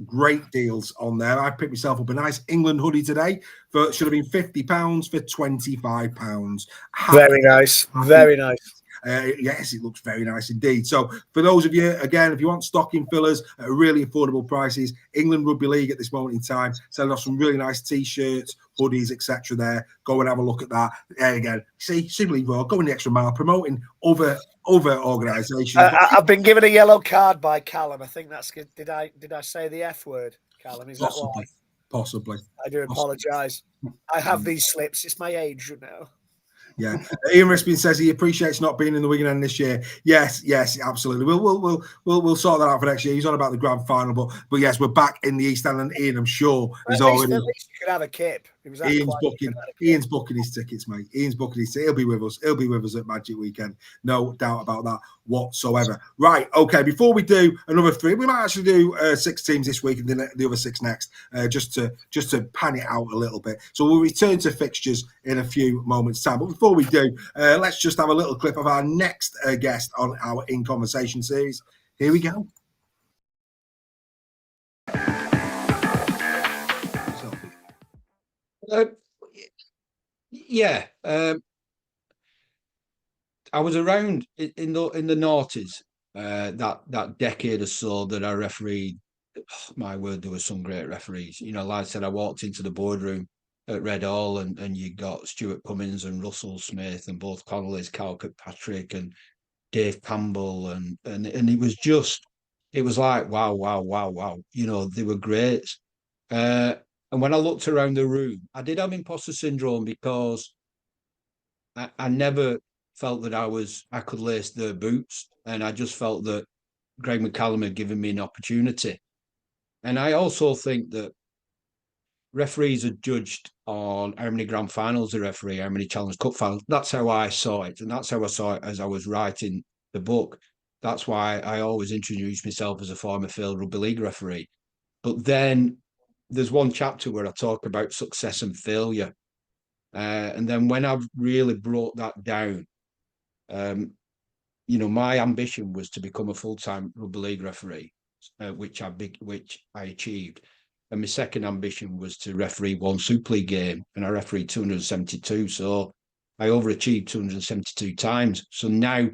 S1: deals on there. I picked myself up a nice England hoodie today for should have been £50 for £25.
S2: Very nice, very nice.
S1: Yes, it looks very nice indeed. So for those of you, again, if you want stocking fillers at really affordable prices, England Rugby League at this moment in time selling off some really nice t-shirts, hoodies, etc. there. Go and have a look at that. There again, see, Super League Raw, going the extra mile, promoting other organisations.
S2: I've been given a yellow card by Callum. I think that's good. Did I say the F word, Callum? Is
S1: Possibly.
S2: that why?
S1: Possibly.
S2: I do apologise. I have these slips. It's my age, you know.
S1: Yeah, Ian Rispin says he appreciates not being in the Wigan End this year. Yes, absolutely. We'll sort that out for next year. He's on about the grand final, but yes, we're back in the East End, and Ian, I'm sure, is already.
S2: At least you could have a kip.
S1: Ian's booking his tickets, mate. Ian's booking his tickets. He'll be with us. He'll be with us at Magic Weekend. No doubt about that whatsoever. Right, okay. Before we do another 3, we might actually do 6 teams this week and then the other 6 next, just to pan it out a little bit. So we'll return to fixtures in a few moments' time. But before we do, let's just have a little clip of our next guest on our In Conversation series. Here we go.
S4: I was around in the noughties, that decade or so that I refereed. Oh, my word, there were some great referees. You know, like I said, I walked into the boardroom at Red Hall, and you got Stuart Cummins and Russell Smith and both Connolly's, Carl Kirkpatrick and Dave Campbell, and it was just, it was like wow. You know, they were great. And when I looked around the room, I did have imposter syndrome because I never felt that I could lace their boots, and I just felt that Greg McCallum had given me an opportunity. And I also think that referees are judged on how many grand finals they referee, how many Challenge Cup finals. That's how I saw it, and that's how I saw it as I was writing the book. That's why I always introduced myself as a former failed rugby league referee. But then there's one chapter where I talk about success and failure. And then when I've really brought that down, my ambition was to become a full-time rugby league referee, which I achieved. And my second ambition was to referee one Super League game, and I refereed 272. So I overachieved 272 times. So now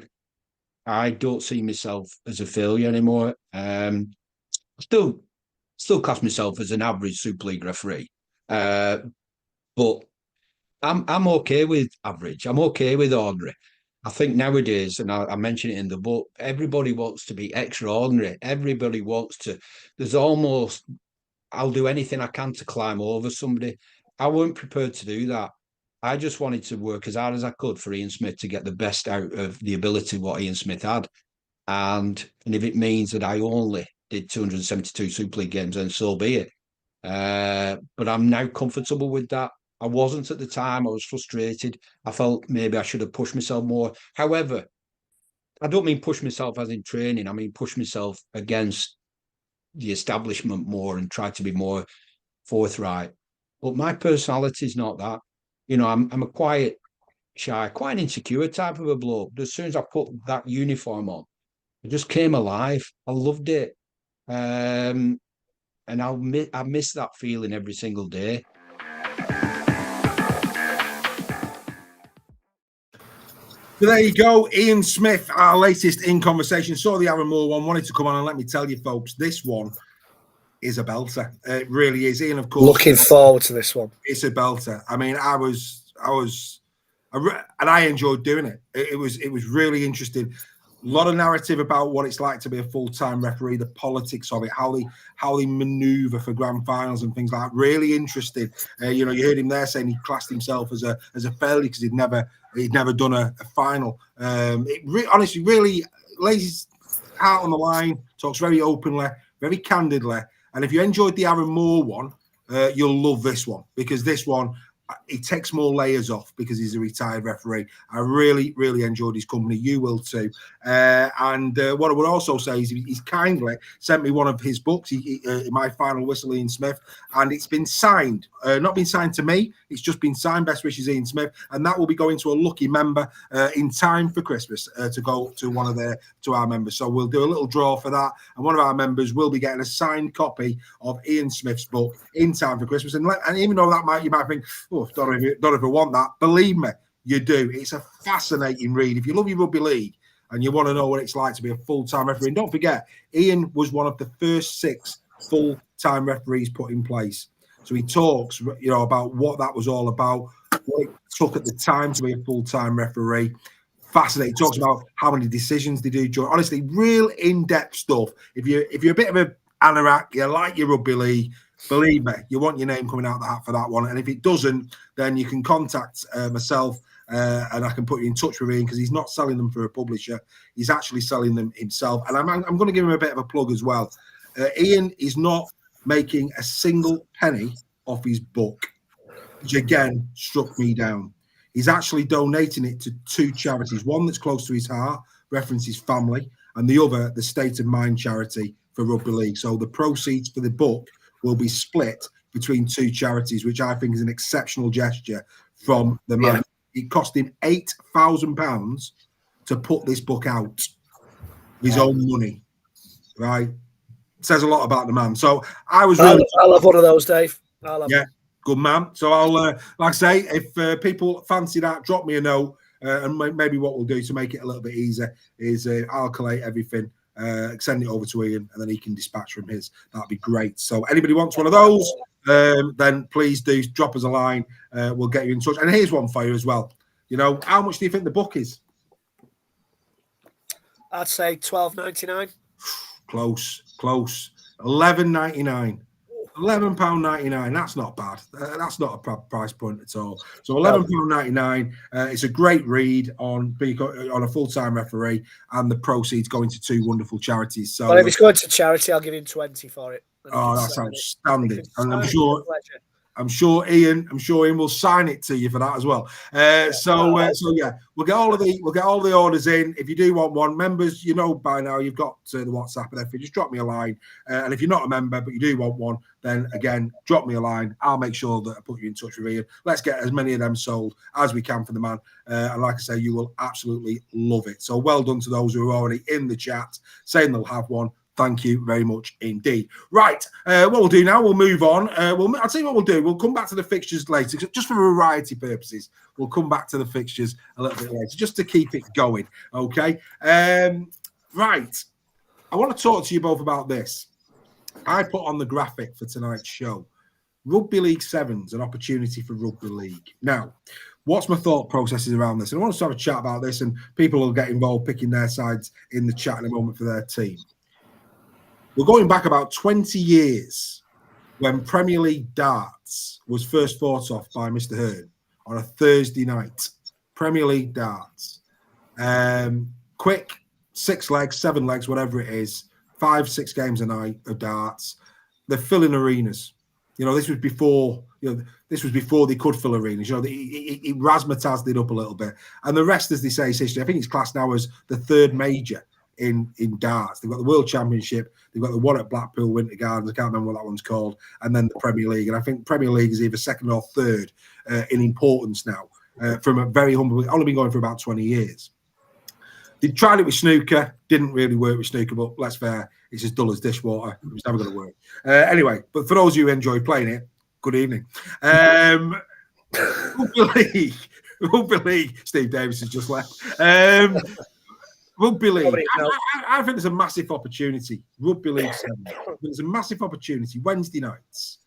S4: I don't see myself as a failure anymore. Still class myself as an average Super League referee, but I'm okay with average. I'm okay with ordinary. I think nowadays, and I mention it in the book, everybody wants to be extraordinary. Everybody wants to. There's almost, I'll do anything I can to climb over somebody. I weren't prepared to do that. I just wanted to work as hard as I could for Ian Smith to get the best out of the ability what Ian Smith had. And if it means that I only did 272 Super League games, then so be it. But I'm now comfortable with that. I wasn't at the time. I was frustrated. I felt maybe I should have pushed myself more. However, I don't mean push myself as in training. I mean push myself against the establishment more and try to be more forthright. But my personality is not that. I'm a quiet, shy, quite insecure type of a bloke. But as soon as I put that uniform on, it just came alive. I loved it. And I miss that feeling every single day.
S1: So there you go, Ian Smith, our latest in conversation. Saw the Aaron Moore one, wanted to come on, and let me tell you, folks, this one is a belter. It really is. Ian, of course,
S2: looking forward to this one.
S1: It's a belter. I mean, and I enjoyed doing it. It was really interesting. A lot of narrative about what it's like to be a full-time referee, the politics of it, how they maneuver for grand finals and things like that. Really interesting. You heard him there saying he classed himself as a failure because he'd never done a final. Honestly really lays his heart on the line, talks very openly, very candidly. And if you enjoyed the Aaron Moore one, you'll love this one, because this one, he takes more layers off because he's a retired referee. I really, really enjoyed his company. You will too. And what I would also say is he's kindly sent me one of his books, My Final Whistle, Ian Smith, and it's been signed. Not been signed to me. It's just been signed. Best wishes, Ian Smith. And that will be going to a lucky member in time for Christmas to go to to our members. So we'll do a little draw for that. And one of our members will be getting a signed copy of Ian Smith's book in time for Christmas. And even though you might think, don't know if I want that. Believe me, you do. It's a fascinating read. If you love your rugby league and you want to know what it's like to be a full-time referee, and don't forget, Ian was one of the first 6 full-time referees put in place. So he talks, about what that was all about, what it took at the time to be a full-time referee. Fascinating. He talks about how many decisions they do. Honestly, real in-depth stuff. If you're a bit of a anorak, you like your rugby league, believe me, you want your name coming out the hat for that one. And if it doesn't, then you can contact myself and I can put you in touch with Ian, because he's not selling them for a publisher. He's actually selling them himself. And I'm going to give him a bit of a plug as well. Ian is not making a single penny off his book, which again struck me down. He's actually donating it to 2 charities, one that's close to his heart, references family, and the other, the State of Mind charity for Rugby League. So the proceeds for the book will be split between 2 charities, which I think is an exceptional gesture from the man. Yeah. It cost him £8,000 to put this book out, his own money, right? Says a lot about the man. So I
S2: love one of those, Dave.
S1: Good man. So I'll, like I say, if people fancy that, drop me a note. And maybe what we'll do to make it a little bit easier is I'll collate everything, send it over to Ian, and then he can dispatch from his. That'd be great. So anybody wants one of those, then please do drop us a line. We'll get you in touch. And here's one for you as well. How much do you think the book is?
S2: I'd say £12.99.
S1: Close. £11.99. £11.99. That's not bad. That's not a price point at all. So £11.99. It's a great read on a full-time referee, and the proceeds going to 2 wonderful charities. So,
S2: well, if it's going to charity, I'll give him 20 for it.
S1: Oh, that's outstanding. And I'm sure I'm sure Ian will sign it to you for that as well. So yeah, we'll get all the orders in. If you do want one, members, you know by now you've got the WhatsApp and everything. Just drop me a line, and if you're not a member but you do want one, then again drop me a line. I'll make sure that I put you in touch with Ian. Let's get as many of them sold as we can for the man. And like I say, you will absolutely love it. So well done to those who are already in the chat saying they'll have one. Thank you very much indeed. Right, what we'll do now, we'll move on. I'll tell you what we'll do. We'll come back to the fixtures later, just for variety purposes. We'll come back to the fixtures a little bit later, just to keep it going. Okay. Right. I want to talk to you both about this. I put on the graphic for tonight's show, Rugby League Sevens, an opportunity for Rugby League. Now, what's my thought processes around this? And I want us to have a chat about this, and people will get involved picking their sides in the chat in a moment for their team. We're going back about 20 years when Premier League darts was first thought of by Mr. Hearn on a Thursday night. Premier League darts. Quick, 6 legs, 7 legs, whatever it is, 5-6 games a night of darts. They're filling arenas. This was before, they could fill arenas. He razzmatazed it up a little bit. And the rest, as they say, is history. I think it's classed now as the third major in darts. They've got the World Championship, they've got the one at Blackpool Winter Gardens, I can't remember what that one's called, and then the Premier League. And I think Premier League is either second or third in importance now, from a very humble, only been going for about 20 years. They tried it with snooker, didn't really work with snooker, but let's fair, it's as dull as dishwater. It's never going to work. Anyway, but for those of you who enjoy playing it, good evening. Rugby League, Steve Davis has just left. Rugby League, I think there's a massive opportunity. Rugby League Sevens. There's a massive opportunity. Wednesday nights,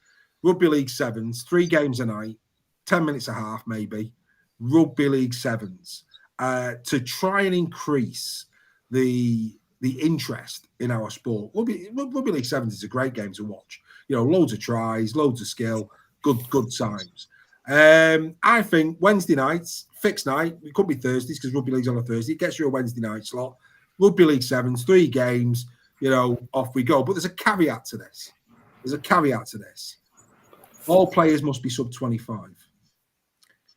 S1: Rugby League Sevens, 3 games a night, 10 minutes a half maybe. Rugby League Sevens, to try and increase the interest in our sport. Rugby League Sevens is a great game to watch. Loads of tries, loads of skill, good times. I think Wednesday nights, fixed night, it could be Thursdays because Rugby League's on a Thursday. It gets you a Wednesday night slot. Rugby League Sevens, 3 games, off we go. But there's a caveat to this. All players must be sub 25.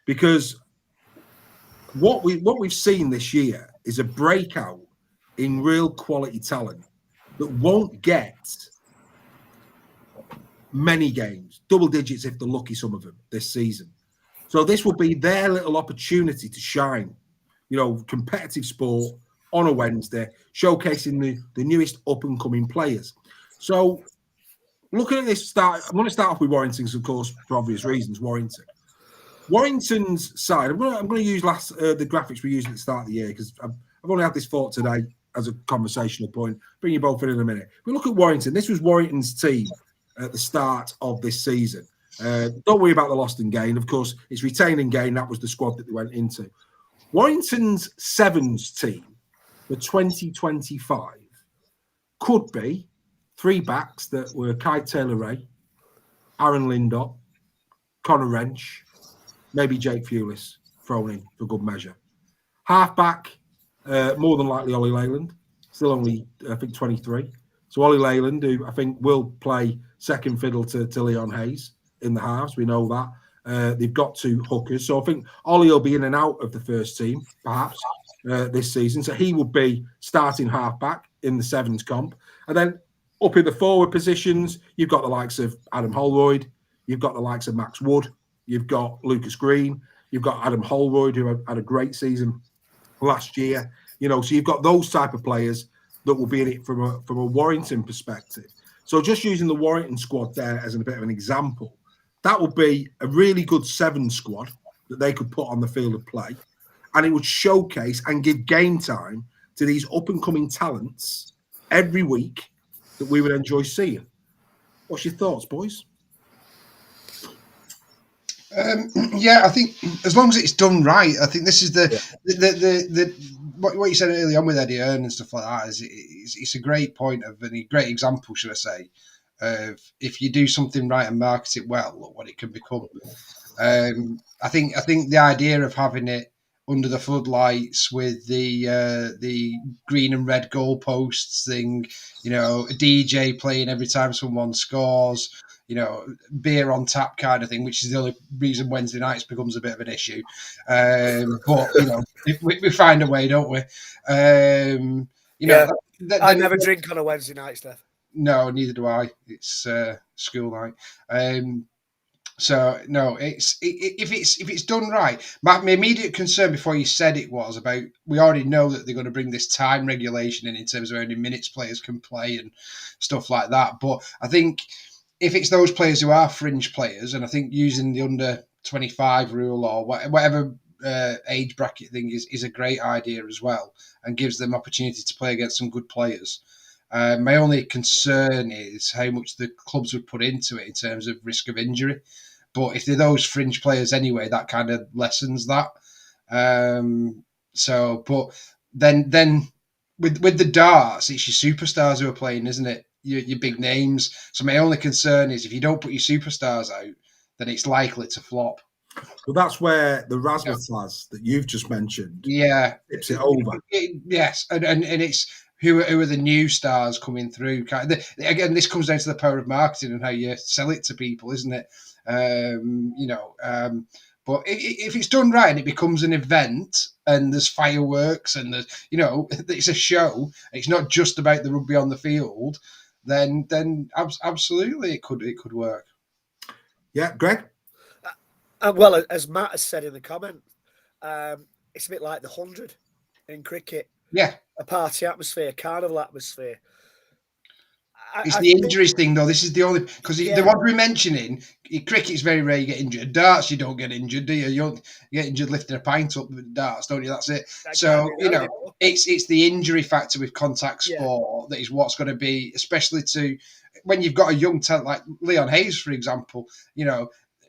S1: Because what we've seen this year is a breakout in real quality talent that won't get many games, double digits if they're lucky, some of them this season. So this will be their little opportunity to shine, competitive sport on a Wednesday, showcasing the newest up-and-coming players. So looking at this I'm going to start off with Warrington's, of course, for obvious reasons, Warrington's side, I'm going to use the graphics we used at the start of the year because I've only had this thought today as a conversational point. Bring you both in a minute. We look at Warrington. This was Warrington's team at the start of this season. Don't worry about the lost and gain. Of course, it's retain and gain. That was the squad that they went into. Warrington's Sevens team for 2025 could be 3 backs that were Kai Taylor-Ray, Aaron Lindop, Connor Wrench, maybe Jake Fewlis thrown in for good measure. Halfback, more than likely Ollie Leyland, still only, I think, 23. So Ollie Leyland, who I think will play second fiddle to Leon Hayes in the halves, we know that. They've got 2 hookers. So I think Ollie will be in and out of the first team, perhaps, this season. So he will be starting halfback in the Sevens comp. And then up in the forward positions, you've got the likes of Adam Holroyd, you've got the likes of Max Wood, you've got Lucas Green, you've got Adam Holroyd, who had a great season last year. So you've got those type of players that will be in it from a Warrington perspective. So just using the Warrington squad there as a bit of an example, that would be a really good 7 squad that they could put on the field of play, and it would showcase and give game time to these up-and-coming talents every week that we would enjoy seeing. What's your thoughts, boys?
S3: I think as long as it's done right, I think this is what you said earlier on with Eddie Hearn and stuff like that. It's a great point of a great example, should I say, of if you do something right and market it well, look what it can become. I think the idea of having it under the floodlights with the green and red goalposts thing, a DJ playing every time someone scores. beer on tap kind of thing, which is the only reason Wednesday nights becomes a bit of an issue. But we find a way, don't we?
S2: I never drink on a Wednesday night, Steph.
S3: No, neither do I. It's school night. So no, if it's done right. My immediate concern before you said it was about, we already know that they're going to bring this time regulation in terms of how many minutes players can play and stuff like that. But I think if it's those players who are fringe players, and I think using the under 25 rule or whatever age bracket thing is a great idea as well, and gives them opportunity to play against some good players. My only concern is how much the clubs would put into it in terms of risk of injury. But if they're those fringe players anyway, that kind of lessens that. But then with the darts, it's your superstars who are playing, isn't it? Your big names. So my only concern is if you don't put your superstars out, then it's likely to flop.
S1: Well, that's where the razzmatazz that you've just mentioned, tips it over.
S3: Yes, and it's who are the new stars coming through. Again, this comes down to the power of marketing and how you sell it to people, isn't it? But if it's done right and it becomes an event and there's fireworks and there's, it's a show, it's not just about the rugby on the field, then absolutely it could work.
S1: Yeah, Greg?
S2: Well, as Matt has said in the comment, it's a bit like the 100 in cricket.
S3: Yeah.
S2: A party atmosphere, carnival atmosphere.
S3: It's the injuries thing, though. This is the only, because the one we're mentioning, cricket's very rare you get injured. Darts, you don't get injured, do you? You get injured lifting a pint up with darts, don't you? That's it. It's the injury factor with contact sport that is what's going to be, especially to when you've got a young talent like Leon Hayes, for example.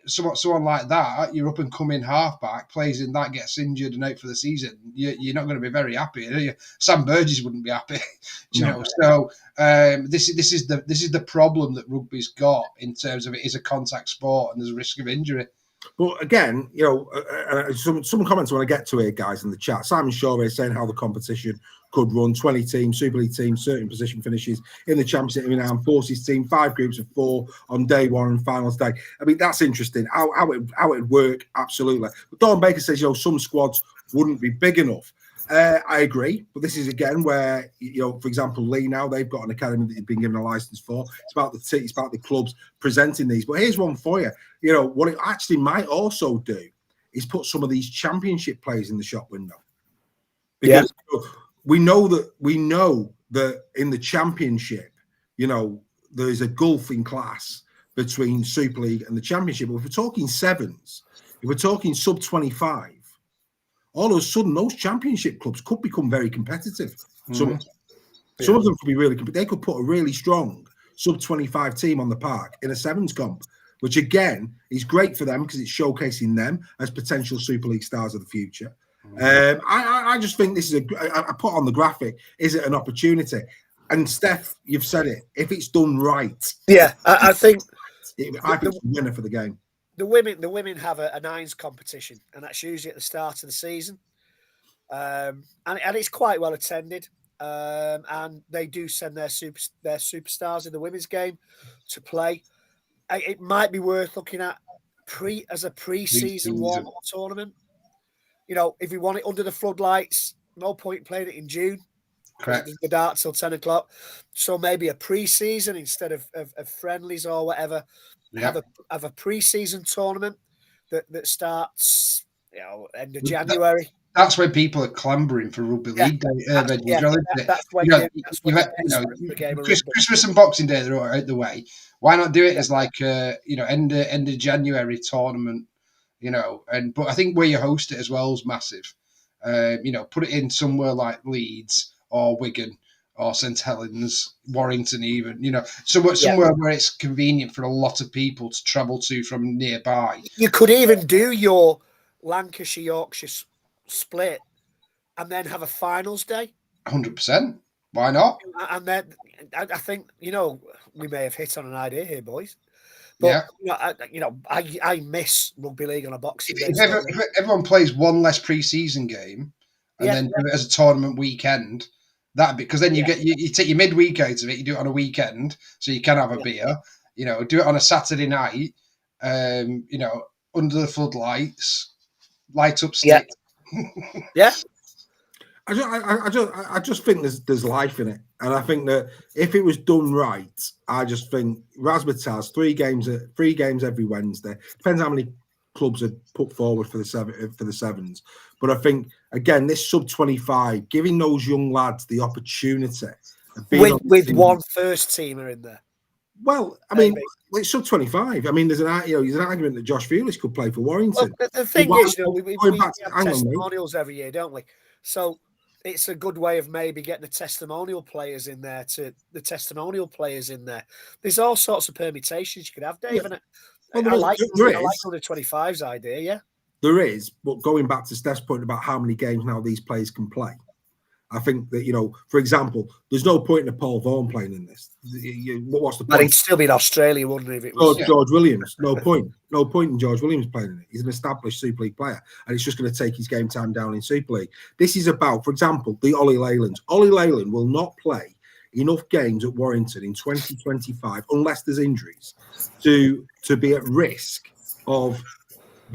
S3: Someone like that, you're up and coming halfback, plays in that, gets injured and out for the season. You're not going to be very happy, are you? Sam Burgess wouldn't be happy, know. So this is the problem that rugby's got in terms of it is a contact sport and there's a risk of injury.
S1: But again, some comments I want to get to here, guys, in the chat. Simon Shaw is saying how the competition could run 20 teams, Super League teams, certain position finishes in the Championship, in Armed Forces team, 5 groups of 4 on day 1 and finals day. I mean, that's interesting. How it would work, absolutely. But Dawn Baker says, some squads wouldn't be big enough. I agree, but this is again where for example, Lee now they've got an academy that they've been given a license for. It's about the clubs presenting these. But here's one for you. What it actually might also do is put some of these championship players in the shop window, because we know that in the championship, there's a gulf in class between Super League and the championship. But if we're talking sevens, if we're talking sub 25. All of a sudden, those championship clubs could become very competitive. Some of them could be really competitive. They could put a really strong sub-25 team on the park in a sevens comp, which again is great for them because it's showcasing them as potential Super League stars of the future. I just think this is I put on the graphic, is it an opportunity? And Steph, you've said it. If it's done right,
S2: I think
S1: it's a winner for the game.
S2: The women have a nines competition, and that's usually at the start of the season, and it's quite well attended. And they do send their superstars in the women's game to play. It might be worth looking at as a pre-season warm-up tournament. If we want it under the floodlights, no point playing it in June. Correct. The darts till 10 o'clock. So maybe a pre-season instead of friendlies or whatever. Have a pre-season tournament that starts, end of January.
S3: That's when people are clambering for Rugby League Day.
S2: That's when
S3: Christmas and Boxing Day are out the way. Why not do it as like end of January tournament? But I think where you host it as well is massive. Put it in somewhere like Leeds or Wigan or St Helens, Warrington, even somewhere where it's convenient for a lot of people to travel to from nearby.
S2: You could even do your Lancashire Yorkshire split and then have a finals day.
S3: 100%. Why not?
S2: And then I think we may have hit on an idea here, boys. But I miss rugby league on a boxing day.
S3: If everyone plays one less pre-season game and then do it as a tournament weekend. That because then you take your midweek out of it, you do it on a weekend, so you can have a beer. You know, do it on a Saturday night. You know, under the floodlights, light up stick.
S2: Yeah.
S1: I just think there's life in it, and I think that if it was done right, I just think Razzmatazz 3 games every Wednesday. Depends how many clubs are put forward for the sevens, but I think again this sub-25 giving those young lads the opportunity of being
S2: with one first teamer in there.
S1: Well, I mean, it's sub-25. I mean, there's an argument that Josh Felix could play for Warrington.
S2: Well, the thing is, we have testimonials every year, don't we? So it's a good way of maybe getting the testimonial players in there. There's all sorts of permutations you could have, Dave. Yeah. And I like under 25's idea, yeah.
S1: There is, but going back to Steph's point about how many games now these players can play, I think that, you know, for example, there's no point in a Paul Vaughan playing in this. What's the point?
S2: But he'd still be in Australia, wouldn't he? If it was
S1: George Williams. No point. No point in George Williams playing in it. He's an established Super League player, and it's just going to take his game time down in Super League. This is about, for example, the Ollie Leylands. Ollie Leyland will not play enough games at Warrington in 2025 unless there's injuries to be at risk of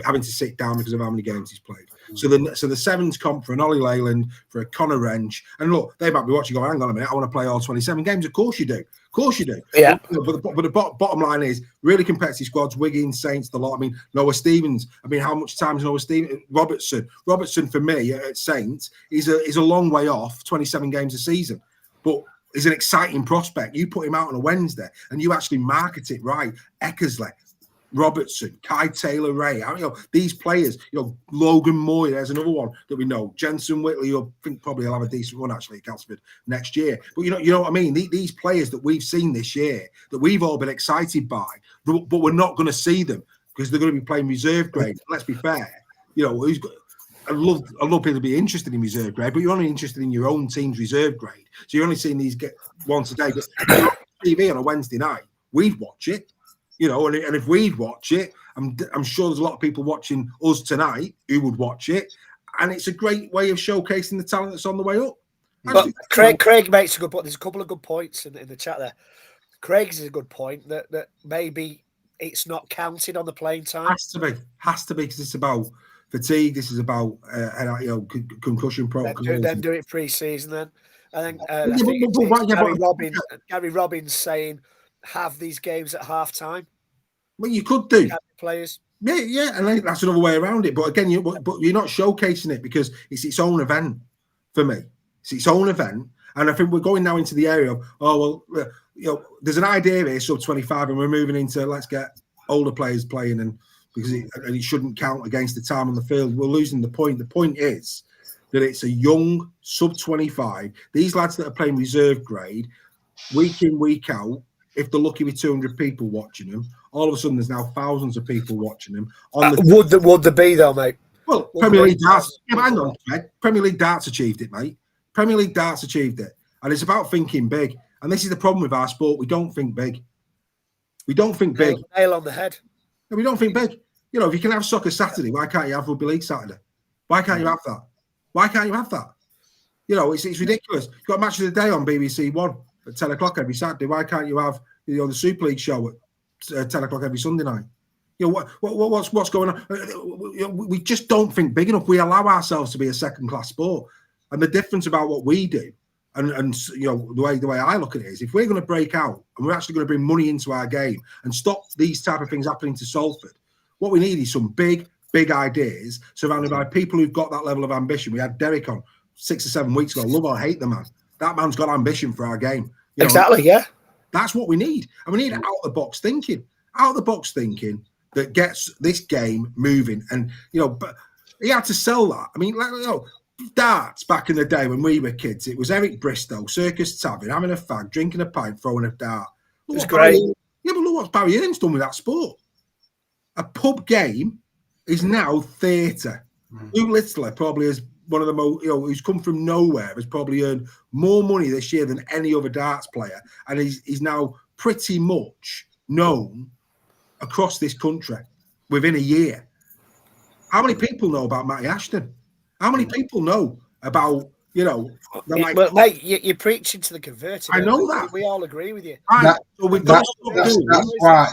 S1: having to sit down because of how many games he's played. So the sevens comp for an Ollie Leyland, for a Connor Wrench, and look, they might be watching going, hang on a minute, I want to play all 27 games. Of course you do. Of course you do.
S2: Yeah.
S1: But the bottom line is really competitive squads, Wiggins, Saints, the lot. I mean, Noah Stevens. I mean, how much time is Noah Stevens? Robertson for me at Saints is a long way off 27 games a season. But he's an exciting prospect. You put him out on a Wednesday and you actually market it right. Eckersley, Robertson, Kai Taylor-Ray, you know, these players, you know, Logan Moy, there's another one that we know. Jensen Whitley, I think probably will have a decent run actually at Castleford next year. But you know what I mean? These players that we've seen this year, that we've all been excited by, but we're not going to see them because they're going to be playing reserve grade. Let's be fair. You know, I love people to be interested in reserve grade, but you're only interested in your own team's reserve grade. So you're only seeing these get once a day. But TV on a Wednesday night, we'd watch it. You know, and if we'd watch it, I'm sure there's a lot of people watching us tonight who would watch it, and it's a great way of showcasing the talent that's on the way up.
S2: But Craig makes a good point. There's a couple of good points in the chat there. Craig's is a good point that maybe it's not counted on the playing time.
S1: Has to be because it's about fatigue. This is about concussion protocol.
S2: Then do it pre-season then, and then I think Gary Robbins saying, have these games at half time.
S1: Well, you could do
S2: players.
S1: Yeah, and that's another way around it. But again, you're not showcasing it because it's its own event for me. It's its own event, and I think we're going now into the area of there's an idea here sub-25, and we're moving into let's get older players playing, and because it shouldn't count against the time on the field. We're losing the point. The point is that it's a young sub-25. These lads that are playing reserve grade week in, week out. If they're lucky with 200 people watching them, all of a sudden there's now thousands of people watching them.
S2: Would there be though, mate?
S1: Well, Premier League Darts. Yeah, hang on, Fred. Premier League Darts achieved it, mate. Premier League Darts achieved it, and it's about thinking big. And this is the problem with our sport: we don't think big. We don't think big.
S2: Nail on the head.
S1: No, we don't think big. You know, if you can have soccer Saturday, why can't you have Rugby League Saturday? Why can't you have that? Why can't you have that? You know, it's ridiculous. You've got Match of the Day on BBC One at 10 o'clock every Saturday. Why can't you have the Super League show at 10 o'clock every Sunday night? You know what's going on? We just don't think big enough. We allow ourselves to be a second-class sport, and the difference about what we do, and you know the way I look at it is, if we're going to break out and we're actually going to bring money into our game and stop these type of things happening to Salford, what we need is some big ideas surrounded by people who've got that level of ambition. We had Derek on 6 or 7 weeks ago. Love or hate the man. That man's got ambition for our game. You know,
S2: exactly, yeah.
S1: That's what we need. And we need out-of-the-box thinking. Out-of-the-box thinking that gets this game moving. And, you know, but he had to sell that. I mean, like, you know, darts back in the day when we were kids, it was Eric Bristow, Circus Tavern, having a fag, drinking a pint, throwing a dart.
S2: It was great.
S1: Yeah, but look what Barry Earn's done with that sport. A pub game is now theatre. Lou Littler probably is one of the most, you know, who's come from nowhere, has probably earned more money this year than any other darts player. And he's now pretty much known across this country within a year. How many people know about Matty Ashton? How many people know about, You know, they're like,
S2: well, mate, you're preaching to the converted.
S1: I know that.
S2: We all agree with you.
S1: Right, so we've got to stop
S3: That's
S1: doing.
S3: why.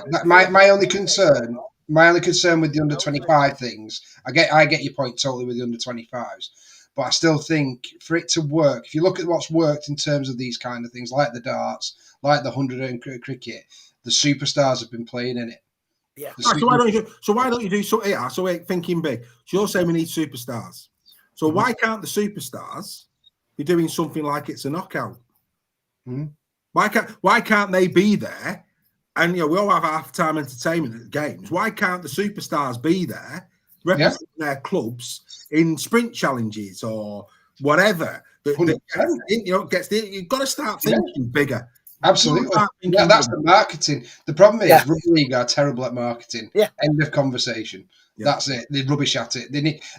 S3: My only concern with the under 25 things, I get your point totally with the under 25s, but I still think for it to work, if you look at what's worked in terms of these kind of things, like the darts, like the 100 and cricket, the superstars have been playing in it.
S2: Yeah.
S1: Right, so why don't you do something? Yeah, so we're thinking big. So you're saying we need superstars. So why can't the superstars be doing something like it's a knockout? Why can't they be there? And we all have half-time entertainment at games. Why can't the superstars be there representing their clubs in sprint challenges or whatever? You've got to start thinking bigger.
S3: Absolutely. That's the marketing. The problem is Rugby League are terrible at marketing.
S2: Yeah.
S3: End of conversation.
S1: Yeah.
S3: That's it. They're rubbish at it.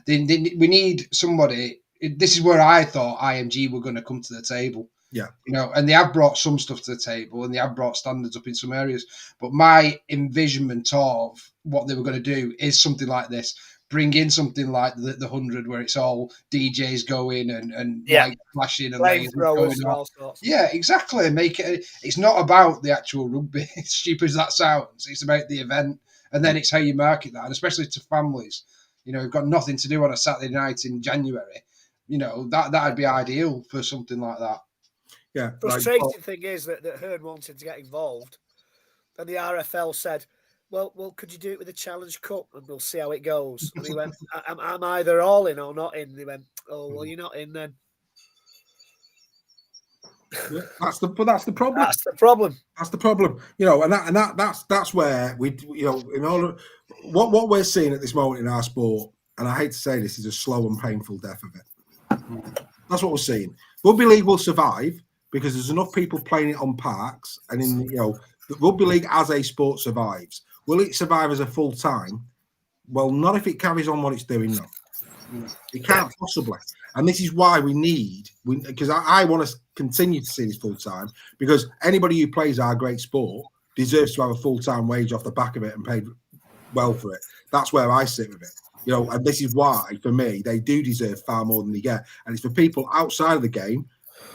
S3: We need somebody. This is where I thought IMG were going to come to the table.
S1: Yeah.
S3: And they have brought some stuff to the table and they have brought standards up in some areas. But my envisionment of what they were going to do is something like this. Bring in something like the 100 where it's all DJs going and light flashing and lasers going on. Yeah, exactly. Make it. It's not about the actual rugby. As stupid as that sounds, it's about the event, and then it's how you market that, and especially to families. Who've got nothing to do on a Saturday night in January. That'd be ideal for something like that.
S1: Yeah.
S2: Frustrating thing is that Hearn wanted to get involved, and the RFL said, Well, could you do it with a Challenge Cup and we'll see how it goes? And he went, I'm either all in or not in. And they went, oh, well, you're not in then.
S1: Yeah, that's the problem.
S2: That's the problem.
S1: That's the problem. That's where we, in order, what we're seeing at this moment in our sport, and I hate to say this, is a slow and painful death of it. That's what we're seeing. Rugby League will survive because there's enough people playing it on parks, and the Rugby League as a sport survives. Will it survive as a full time? Well, not if it carries on what it's doing now. It can't possibly. And this is why because I want to continue to see this full time, because anybody who plays our great sport deserves to have a full time wage off the back of it and paid well for it. That's where I sit with it. And this is why, for me, they do deserve far more than they get. And it's for people outside of the game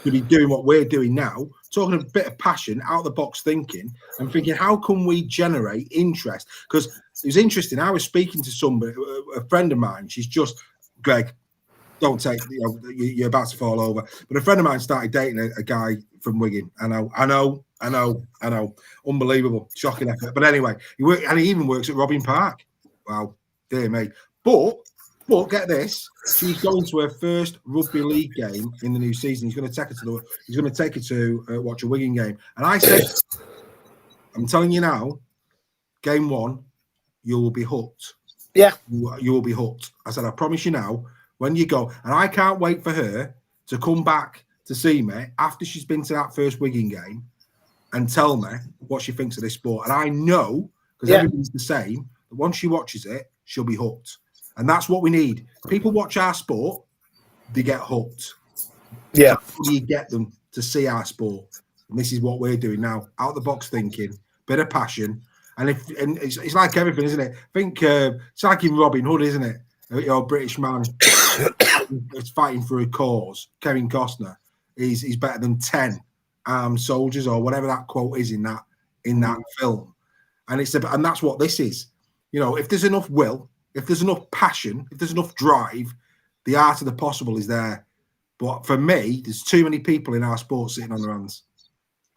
S1: to be doing what we're doing now, talking a bit of passion, out of the box thinking, and thinking, how can we generate interest? Because it was interesting. I was speaking to somebody, a friend of mine. She's just, Greg, don't take, you're about to fall over. But a friend of mine started dating a guy from Wigan. I know. Unbelievable, shocking effort. But anyway, he even works at Robin Park. Wow, dear me. But get this, she's going to her first Rugby League game in the new season. He's going to take her to watch a Wigan game. And I said, I'm telling you now, game one, you will be hooked.
S2: Yeah.
S1: You will be hooked. I said, I promise you now, when you go, and I can't wait for her to come back to see me after she's been to that first Wigan game and tell me what she thinks of this sport. And I know, because everybody's the same, that once she watches it, she'll be hooked. And that's what we need. People watch our sport, they get hooked.
S2: Yeah.
S1: So how do you get them to see our sport? And this is what we're doing now. Out the box thinking, bit of passion. And it's like everything, isn't it? I think it's like in Robin Hood, isn't it? A British man is fighting for a cause. Kevin Costner, he's better than 10 armed soldiers, or whatever that quote is in that film. And and that's what this is. If there's enough will, if there's enough passion, if there's enough drive, the art of the possible is there. But for me, there's too many people in our sport sitting on their hands.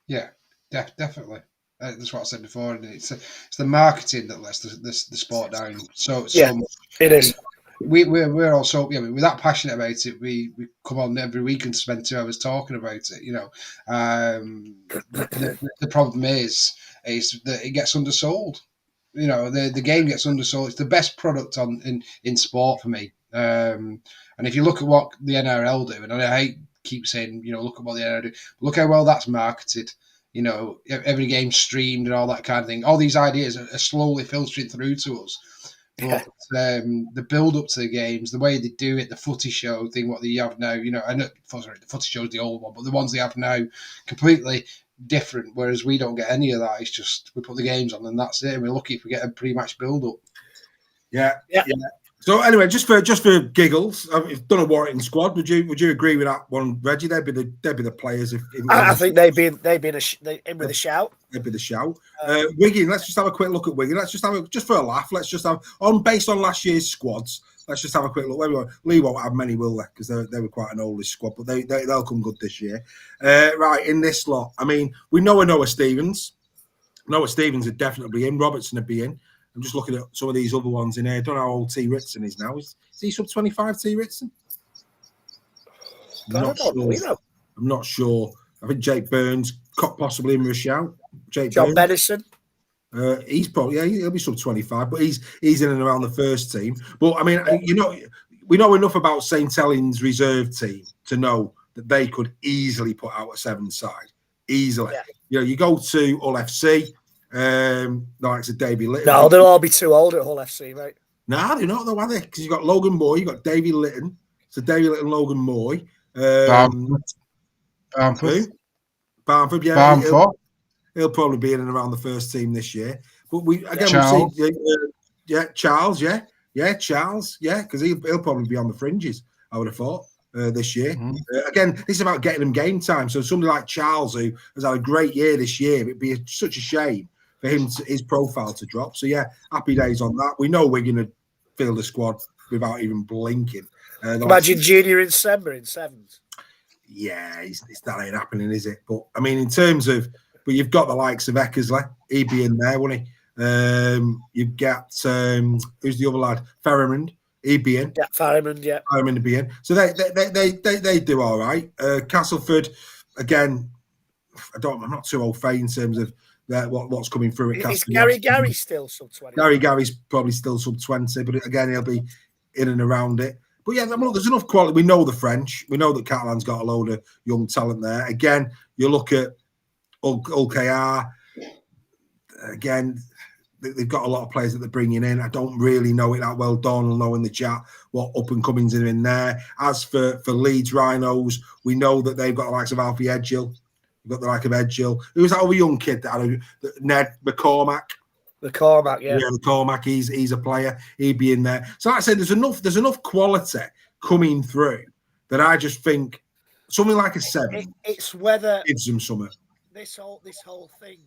S3: Yeah, definitely. That's what I said before. And it's the marketing that lets the sport down. So much.
S2: It is.
S3: We're also we're that passionate about it. We come on every week and spend 2 hours talking about it. The problem is that it gets undersold. The game gets undersold. It's the best product in sport for me. And if you look at what the NRL do, and I keep saying, look at what the NRL do, look how well that's marketed. Every game streamed and all that kind of thing. All these ideas are slowly filtering through to us. But the build up to the games, the way they do it, the footy show thing, what they have now, I know the footy show is the old one, but the ones they have now, completely different. Whereas we don't get any of that. It's just we put the games on and that's it. And we're lucky if we get a pre-match build up.
S1: Yeah. So anyway, just for giggles, I've done a Warrington squad. Would you agree with that one, Reggie? They'd be the players.
S2: I think they'd be in with a shout.
S1: They'd be the shout. Wigan. Let's just have a quick look at Wigan. Let's just have just for a laugh. Let's just have based on last year's squads. Let's just have a quick look. Lee won't have many, will they? Because they were quite an oldish squad, but they'll come good this year. Right in this lot. I mean, we know Noah Stevens. Noah Stevens would definitely be in. Robertson would be in. I'm just looking at some of these other ones in here. I don't know how old T. Ritson is now. Is he sub 25, T. Ritson? I'm not sure. I think Jake Burns possibly in with a shout.
S2: John Benison.
S1: He's probably he'll be sub 25, but he's in and around the first team. But I mean, we know enough about St. Helens reserve team to know that they could easily put out a 7 side. Easily. Yeah. You go to Hull FC. The likes of Davy Litton.
S2: No, they'll all be too old at Hull FC, mate.
S1: No, they're not, though, are they? Because you've got Logan Moy, you've got Davy Litton. So Davy Litton, Logan Moy.
S3: Barnford,
S1: yeah.
S3: Barnford.
S1: He'll probably be in and around the first team this year. But
S3: Charles.
S1: Charles, Charles, because he'll probably be on the fringes, I would have thought, this year.
S3: Mm-hmm.
S1: Again, this is about getting him game time. So somebody like Charles, who has had a great year this year, it'd be such a shame for his profile to drop. So yeah, happy days on that. We know we're going to field the squad without even blinking.
S2: Imagine Junior in December in 7s.
S1: Yeah, that ain't happening, is it? But I mean, in terms of, but you've got the likes of Eckersley, he'd be in there, wouldn't he? You've got who's the other lad? Ferrimond, he'd be in.
S2: Yeah, Ferrimond, yeah.
S1: Ferrimond would be in. So they do all right. Castleford, again, I'm not too old fay in terms of what's coming through at Castleford.
S2: Is Gary still sub 20?
S1: Gary's probably still sub 20, but again, he'll be in and around it. But yeah, there's enough quality. We know the French. We know that Catalan's got a load of young talent there. Again, you look at ULKR. Again, they've got a lot of players that they're bringing in. I don't really know it that well. Dawn will know in the chat what up-and-comings are in there. As for Leeds Rhinos, we know that they've got the likes of Alfie Edgill. We've got the like of Edgill. Who's that other young kid that had Ned McCormack?
S2: McCormack, yeah.
S1: Yeah, McCormack, he's a player. He'd be in there. So like I said, there's enough quality coming through that I just think something like a 7.
S2: It's whether
S1: gives them something.
S2: This whole thing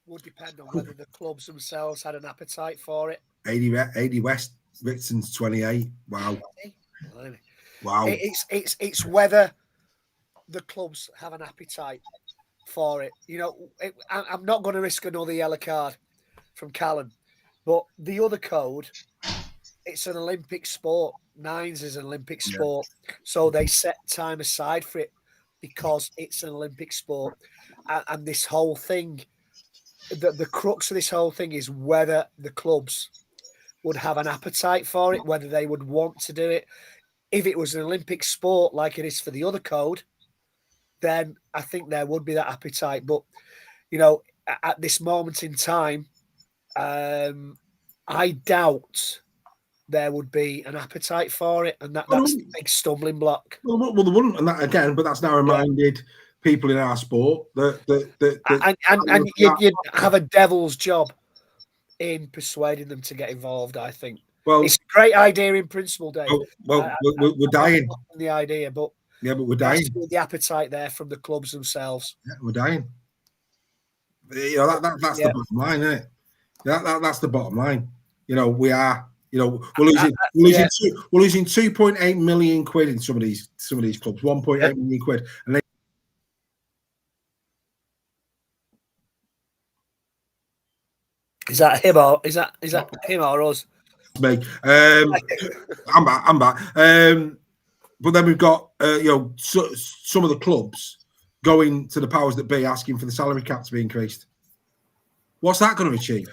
S2: would depend on whether the clubs themselves had an appetite for it.
S1: 80 West, Rixon's 28. Wow. Wow.
S2: It's whether the clubs have an appetite for it. I'm not going to risk another yellow card from Callan, but the other code, it's an Olympic sport. 9s is an Olympic sport, so they set time aside for it because it's an Olympic sport. And this whole thing, the crux of this whole thing is whether the clubs would have an appetite for it, whether they would want to do it. If it was an Olympic sport like it is for the other code, then I think there would be that appetite. But, at this moment in time, I doubt there would be an appetite for it, and that's the big stumbling block.
S1: Well, there wouldn't, and that again, but that's now reminded people in our sport
S2: that you'd have a devil's job in persuading them to get involved. I think. Well, it's a great idea in principle, Dave.
S1: We're dying.
S2: The idea, but
S1: we're dying.
S2: The appetite there from the clubs themselves.
S1: Yeah, we're dying. That's the bottom line, isn't it? That's the bottom line. We are. We're losing 2.8 million quid in some of these clubs. 1.8 million quid, and they.
S2: Is that him or him or us?
S1: Me. I'm back. But then we've got some of the clubs going to the powers that be asking for the salary cap to be increased. What's that going to achieve?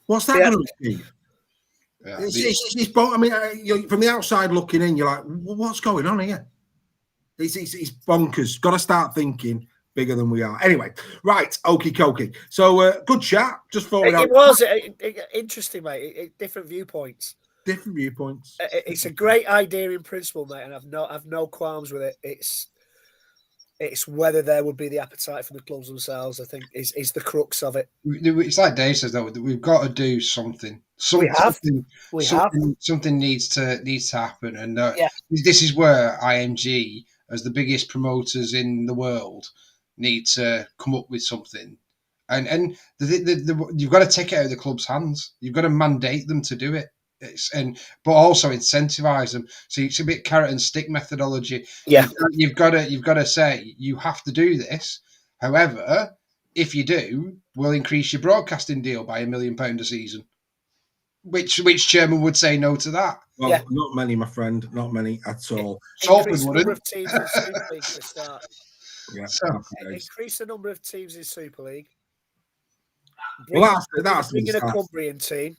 S1: Going to achieve? Yeah, it's I mean, from the outside looking in, you're like, what's going on here? It's bonkers. Got to start thinking bigger than we are. Anyway, right, okie dokie. So good chat. Just thought
S2: it was interesting, mate. Different viewpoints. It's a great idea in principle, mate, and I've no qualms with it. It's whether there would be the appetite for the clubs themselves, I think, is the crux of it.
S3: It's like Dave says, though, that we've got to do something.
S2: We have.
S3: Something needs to happen, and
S2: Yeah.
S3: this is where IMG, as the biggest promoters in the world, need to come up with something. And you've got to take it out of the club's hands. You've got to mandate them to do it. But also incentivize them. So it's a bit carrot and stick methodology.
S2: Yeah.
S3: You've got to say you have to do this. However, if you do, we'll increase your broadcasting deal by £1 million a season. Which chairman would say no to that?
S1: Well,
S2: Yeah.
S1: not many, my friend. Not many at all.
S3: Salford
S2: Increase the
S3: wouldn't.
S2: number of teams in Super League for a start.
S1: Yeah.
S3: So-
S2: Increase the number of teams in Super League.
S1: Well, that's
S2: bringing a Cumbrian team.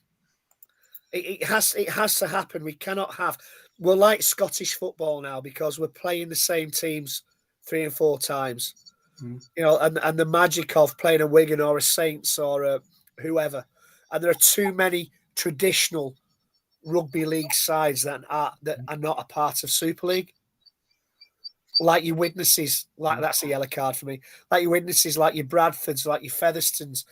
S2: It has to happen. We cannot have. We're like Scottish football now because we're playing the same teams 3 and 4 times. You know, and the magic of playing a Wigan or a Saints or a whoever, and there are too many traditional rugby league sides that are not a part of Super League. Like your Witnesses, that's a yellow card for me. Like your Witnesses, like your Bradfords, like your Featherstones,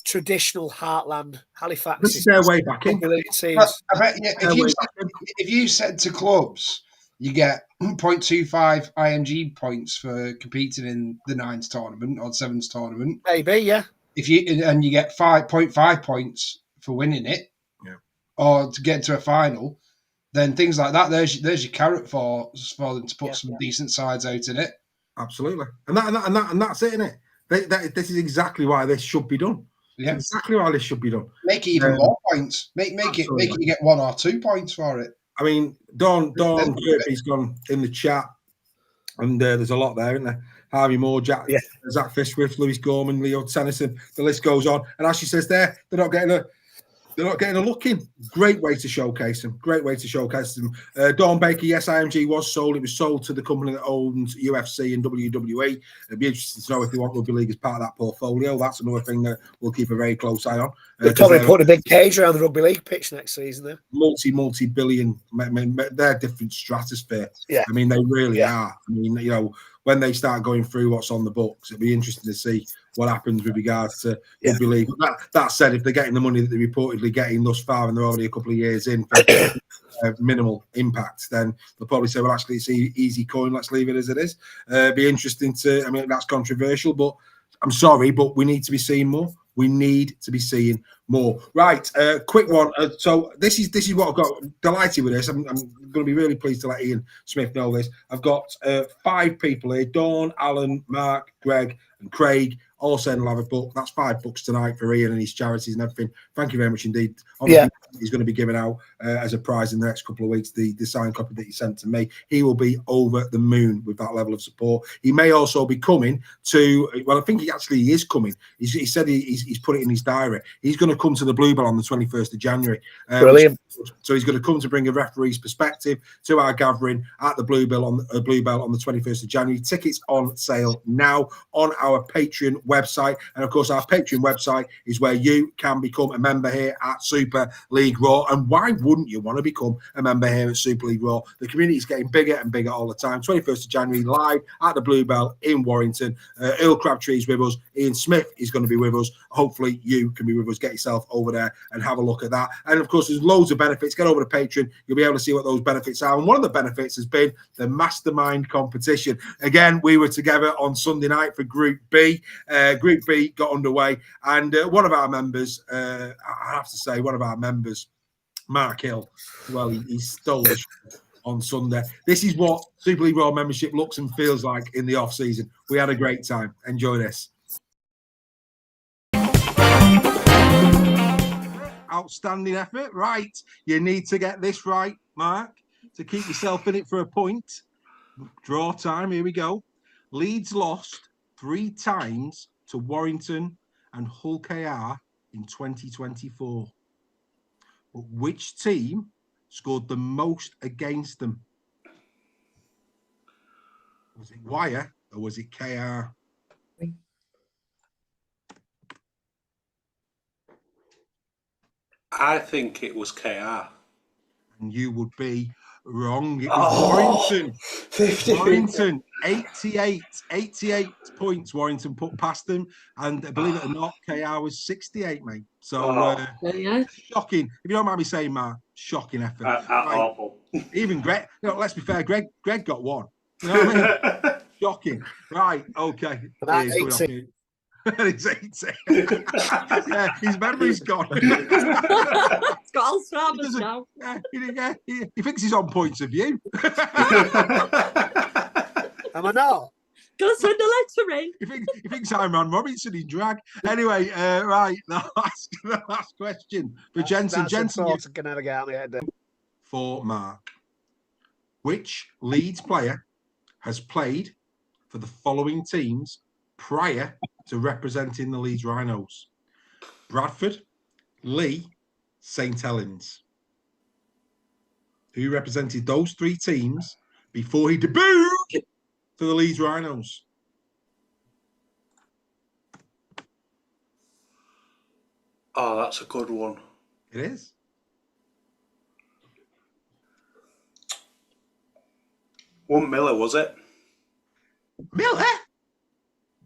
S2: traditional heartland Halifax.
S1: This is their way back in.
S2: Teams.
S3: I bet if you said to clubs, you get 0.25 IMG points for competing in the 9s tournament or 7s tournament.
S2: Maybe, yeah.
S3: If you get 5.5 points for winning it, or to get to a final, then things like that. There's your carrot for them to put some decent sides out in it.
S1: Absolutely, and that's it, isn't it? This is exactly why this should be done.
S3: Yeah,
S1: exactly why this should be done.
S3: Make it even more points. Make it you get 1 or 2 points for it.
S1: I mean, Dawn Kirby's gone in the chat, and there's a lot there, isn't there? Harvey Moore, Zach Fishwiff, Lewis Gorman, Leo Tennyson. The list goes on, and as she says there, they're not getting a look in. Great way to showcase them. Dawn Baker, yes, IMG was sold. It was sold to the company that owns UFC and WWE. It'd be interesting to know if they want Rugby League as part of that portfolio. That's another thing that we'll keep a very close eye on.
S2: They'll probably put a big cage around the Rugby League pitch next season, though.
S1: Multi-billion. I mean, they're different stratosphere.
S2: Yeah.
S1: I mean, they really are. I mean, you know, when they start going through what's on the books, it'd be interesting to see what happens with regards to Rugby League. That said, if they're getting the money that they're reportedly getting thus far and they're already a couple of years in for minimal impact, then they'll probably say, well, actually, it's easy coin. Let's leave it as it is. Be interesting to, I mean, that's controversial, but I'm sorry, but we need to be seeing more. We need to be seeing more. Right, quick one. So this is what I've got. Delighted with this. I'm going to be really pleased to let Ian Smith know this. I've got 5 people here: Dawn, Alan, Mark, Greg, and Craig. All saying they'll have a book. That's 5 books tonight for Ian and his charities and everything. Thank you very much indeed. Obviously, he's going to be giving out as a prize in the next couple of weeks the signed copy that he sent to me. He will be over the moon with that level of support. He may also be coming to, well, I think he actually is coming. He said he's put it in his diary. He's going to come to the Bluebell on the 21st of January.
S2: Brilliant.
S1: So he's going to come to bring a referee's perspective to our gathering at the Bluebell on the 21st of January. Tickets on sale now on our Patreon website, and of course our Patreon website is where you can become a member here at Super League Raw. And why wouldn't you want to become a member here at Super League Raw? The community is getting bigger and bigger all the time. 21st of January live at the Bluebell in Warrington. Earl Crabtree is with us. Ian Smith is going to be with us. Hopefully you can be with us. Get yourself over there and have a look at that. And of course there's loads of benefits. Get over to Patreon. You'll be able to see what those benefits are. And one of the benefits has been the Mastermind competition. Again, we were together on Sunday night for Group B. Group B got underway, and one of our members, I have to say, Mark Hill, well, he stole the show on Sunday. This is what Super League Raw membership looks and feels like in the off season. We had a great time. Enjoy this. Outstanding effort. Right, you need to get this right, Mark, to keep yourself in it for a point. Draw time. Here we go. Leeds lost 3 times to Warrington and Hull KR in 2024. But which team scored the most against them? Was it Wire or was it KR?
S5: I think it was KR.
S1: And you would be Wrong. It was Warrington.
S2: 50.
S1: Warrington, 88 points Warrington put past them. And believe it or not, KR was 68, mate. So shocking. If you don't mind me saying, Mark, shocking effort.
S5: Awful.
S1: Even Greg, let's be fair, Greg got one. You know what I mean? Shocking. Right, okay.
S2: That's 80.
S1: He's 80. Yeah, his memory's gone.
S6: It's got Alzheimer's now.
S1: He thinks he's on points of view.
S2: Am I not?
S6: Gonna send a letter in.
S1: He thinks I'm Ron Robinson in drag. Anyway, right, the last question for Jensen. Jensen,
S2: can never get out of my head.
S1: For Mark. Which Leeds player has played for the following teams prior to representing the Leeds Rhinos? Bradford, Lee, St Helens. Who represented those three teams before he debuted for the Leeds Rhinos?
S5: Oh, that's a good one.
S1: It is.
S5: Wasn't Miller, was it?
S1: Miller?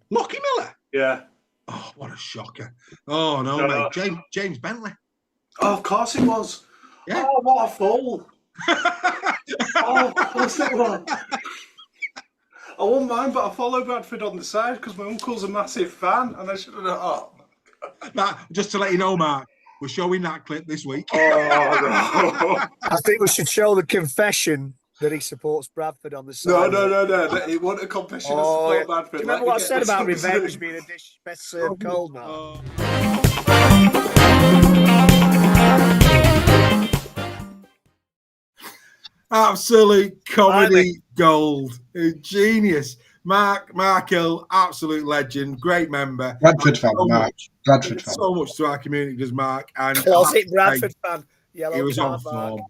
S1: Lockie Miller?
S5: Yeah.
S1: Oh, what a shocker. Oh, no, mate. James Bentley.
S5: Oh, of course it was.
S1: Yeah.
S5: Oh, what a fool. Oh, what's that one? I wouldn't mind, but I follow Bradford on the side because my uncle's a massive fan, and I should have done.
S1: Just to let you know, Mark, we're showing that clip this week.
S5: Oh, no.
S2: I think we should show the confession that he supports Bradford on the side.
S5: No. It wasn't a confession.
S2: Oh,
S5: I support Bradford.
S2: do you remember what I said about revenge being a dish best served cold, man?
S1: Absolute comedy gold. Genius. Mark Hill, absolute legend, great member.
S3: Bradford fan, Mark. Bradford fan.
S1: So much to our community, does Mark. And
S2: Closet Bradford fan. Yellow
S1: he was on
S2: card, Mark.
S1: form.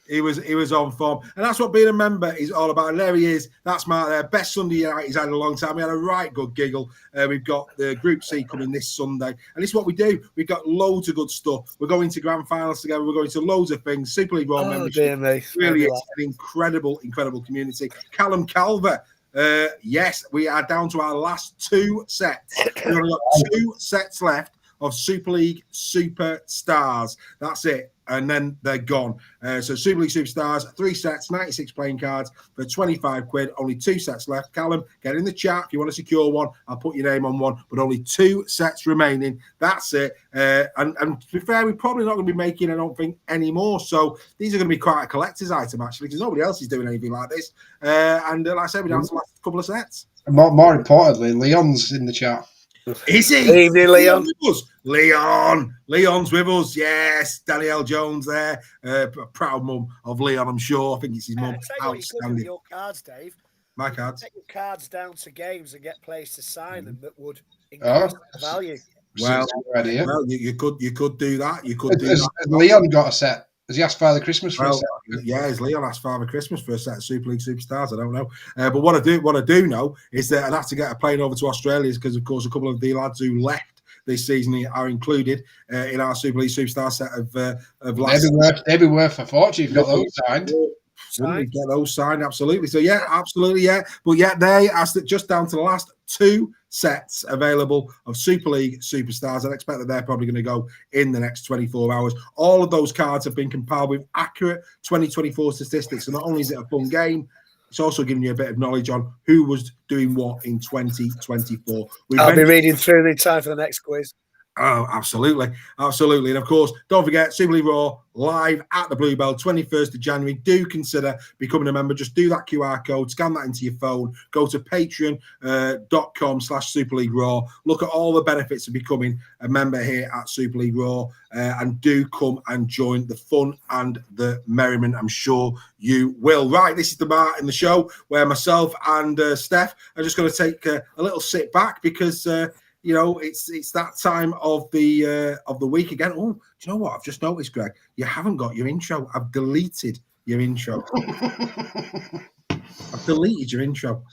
S1: He was on form. And that's what being a member is all about. And there he is. That's Mark there. Best Sunday night he's had in a long time. We had a right good giggle. We've got the Group C coming this Sunday. And this is what we do. We've got loads of good stuff. We're going to grand finals together. We're going to loads of things. Super League Raw membership.
S2: Dear me.
S1: Really is an incredible community. Callum Calver. Yes, we are down to our last 2 sets. We've only got 2 sets left of Super League Superstars. That's it. And then they're gone. So Super League Superstars, 3 sets, 96 playing cards for 25 quid. Only 2 sets left. Callum, get in the chat if you want to secure one. I'll put your name on one. But only 2 sets remaining. That's it. And to be fair, we're probably not going to be making, I don't think, any more. So these are going to be quite a collector's item, actually, because nobody else is doing anything like this. And like I said, we're down to the last couple of sets.
S3: More importantly, Leon's in the chat.
S1: Is he?
S2: Evening, Leon.
S1: Leon's with us. Yes, Danielle Jones there. Proud mum of Leon, I'm sure. I think it's his mum.
S2: Outstanding. Your cards, Dave.
S1: My cards.
S2: Take your cards down to games and get players to sign them that would increase the value.
S1: Well, you could do that. You could do that.
S3: Has Leon got a set? Has he asked Father Christmas for a set?
S1: Yeah, has Leon asked Father Christmas for a set of Super League Superstars? I don't know. But what I do know is that I'd have to get a plane over to Australia because, of course, a couple of the lads who left this season are included in our Super League Superstar set of last.
S3: They'd be worth a fortune if you got those signed.
S1: Get those signed, absolutely. So yeah, absolutely, yeah. But yeah, they asked it just down to the last 2 sets available of Super League Superstars. I'd expect that they're probably going to go in the next 24 hours. All of those cards have been compiled with accurate 2024 statistics. So not only is it a fun game, it's also giving you a bit of knowledge on who was doing what in 2024.
S2: I'll be reading through the time for the next quiz.
S1: Oh, absolutely. And of course, don't forget, Super League Raw live at the Bluebell, 21st of January. Do consider becoming a member. Just do that QR code, scan that into your phone, go to patreon.com/Super League Raw. Look at all the benefits of becoming a member here at Super League Raw, and do come and join the fun and the merriment. I'm sure you will. Right, this is the part in the show where myself and Steph are just going to take a little sit back because it's that time of the week again. Oh, do you know what? I've just noticed, Greg, you haven't got your intro. I've deleted your intro. It's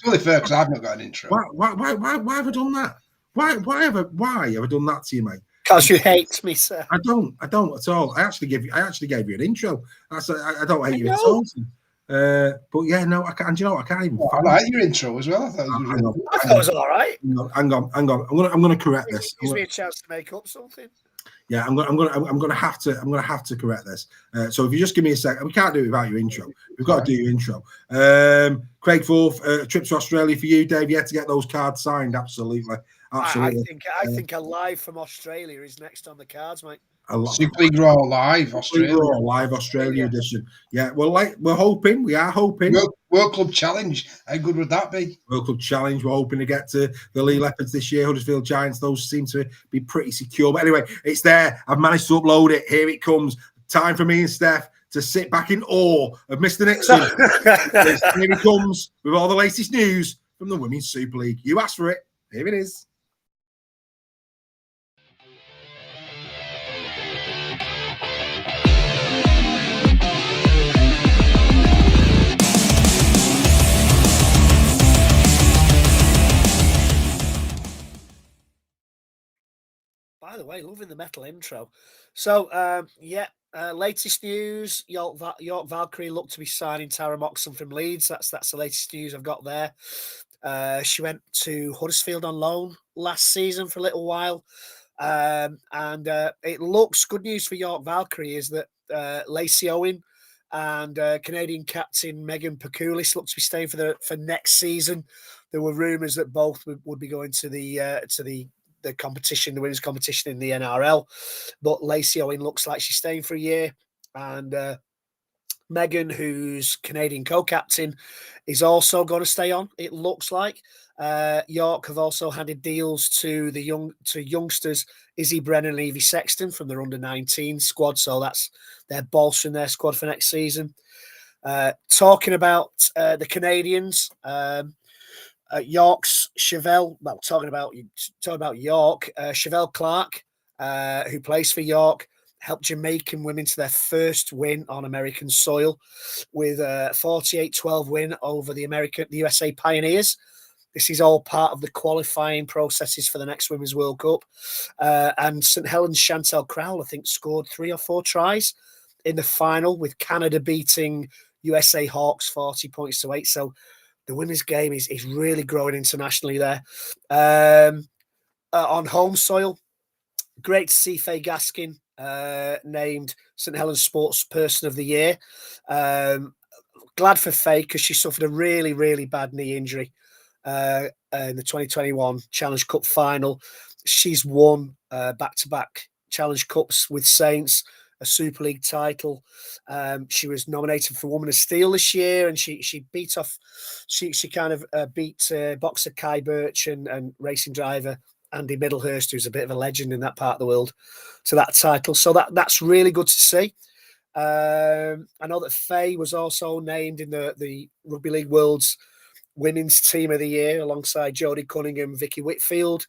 S3: only fair because I've not got an intro.
S1: Why have I done that? Why have I done that to you, mate?
S2: Because you hate me, sir.
S1: I don't at all. I actually gave you an intro. I don't hate you at all. But yeah, no, I can't. Do you know what? I can't even.
S3: I like your intro as well. I thought it was really good.
S2: I thought it was all right.
S1: Hang on. I'm gonna correct this.
S2: Gives me a chance to make up something.
S1: Yeah, I'm gonna have to correct this. So if you just give me a second, we can't do it without your intro. We've got to do your intro. Craig Forth, trip to Australia for you, Dave. You had to get those cards signed. Absolutely.
S2: I think a live from Australia is next on the cards, mate.
S3: Super League Raw Live Australia.
S1: Raw Live Australia edition. Yeah, well, we are hoping.
S3: World Club Challenge. How good would that be?
S1: World Club Challenge. We're hoping to get to the Lee Leopards this year. Huddersfield Giants. Those seem to be pretty secure. But anyway, it's there. I've managed to upload it. Here it comes. Time for me and Steph to sit back in awe of Mr. Nixon. Here he comes with all the latest news from the Women's Super League. You asked for it. Here it is.
S2: By the way, loving the metal intro. So, latest news: York Valkyrie looked to be signing Tara Moxon from Leeds. That's the latest news I've got there. She went to Huddersfield on loan last season for a little while, and it looks good news for York Valkyrie is that Lacey Owen and Canadian captain Megan Pakulis look to be staying for next season. There were rumours that both would be going to the competition, the women's competition in the NRL, but Lacey Owen looks like she's staying for a year, and Megan, who's Canadian co-captain, is also going to stay on. It looks like York have also handed deals to youngsters Izzy Brennan and Evie Sexton from their under-19 squad, so they're bolstering their squad for next season. Talking about the Canadians. York's Chevelle, well, talking about York, Chevelle Clark, who plays for York, helped Jamaican women to their first win on American soil with a 48-12 win over the USA Pioneers. This is all part of the qualifying processes for the next Women's World Cup. And St. Helens Chantel Crowell, I think, scored 3 or 4 tries in the final, with Canada beating USA Hawks 40-8. So the women's game is really growing internationally there. On home soil, great to see Faye Gaskin named St. Helens Sports Person of the Year. Glad for Faye because she suffered a really, really bad knee injury in the 2021 Challenge Cup final. She's won back-to-back Challenge Cups with Saints, a Super League title. She was nominated for Woman of Steel this year, and she beat boxer Kai Birch and racing driver Andy Middlehurst, who's a bit of a legend in that part of the world, to that title. So that's really good to see. I know that Faye was also named in the Rugby League World's Women's Team of the Year alongside Jodie Cunningham, Vicky Whitfield,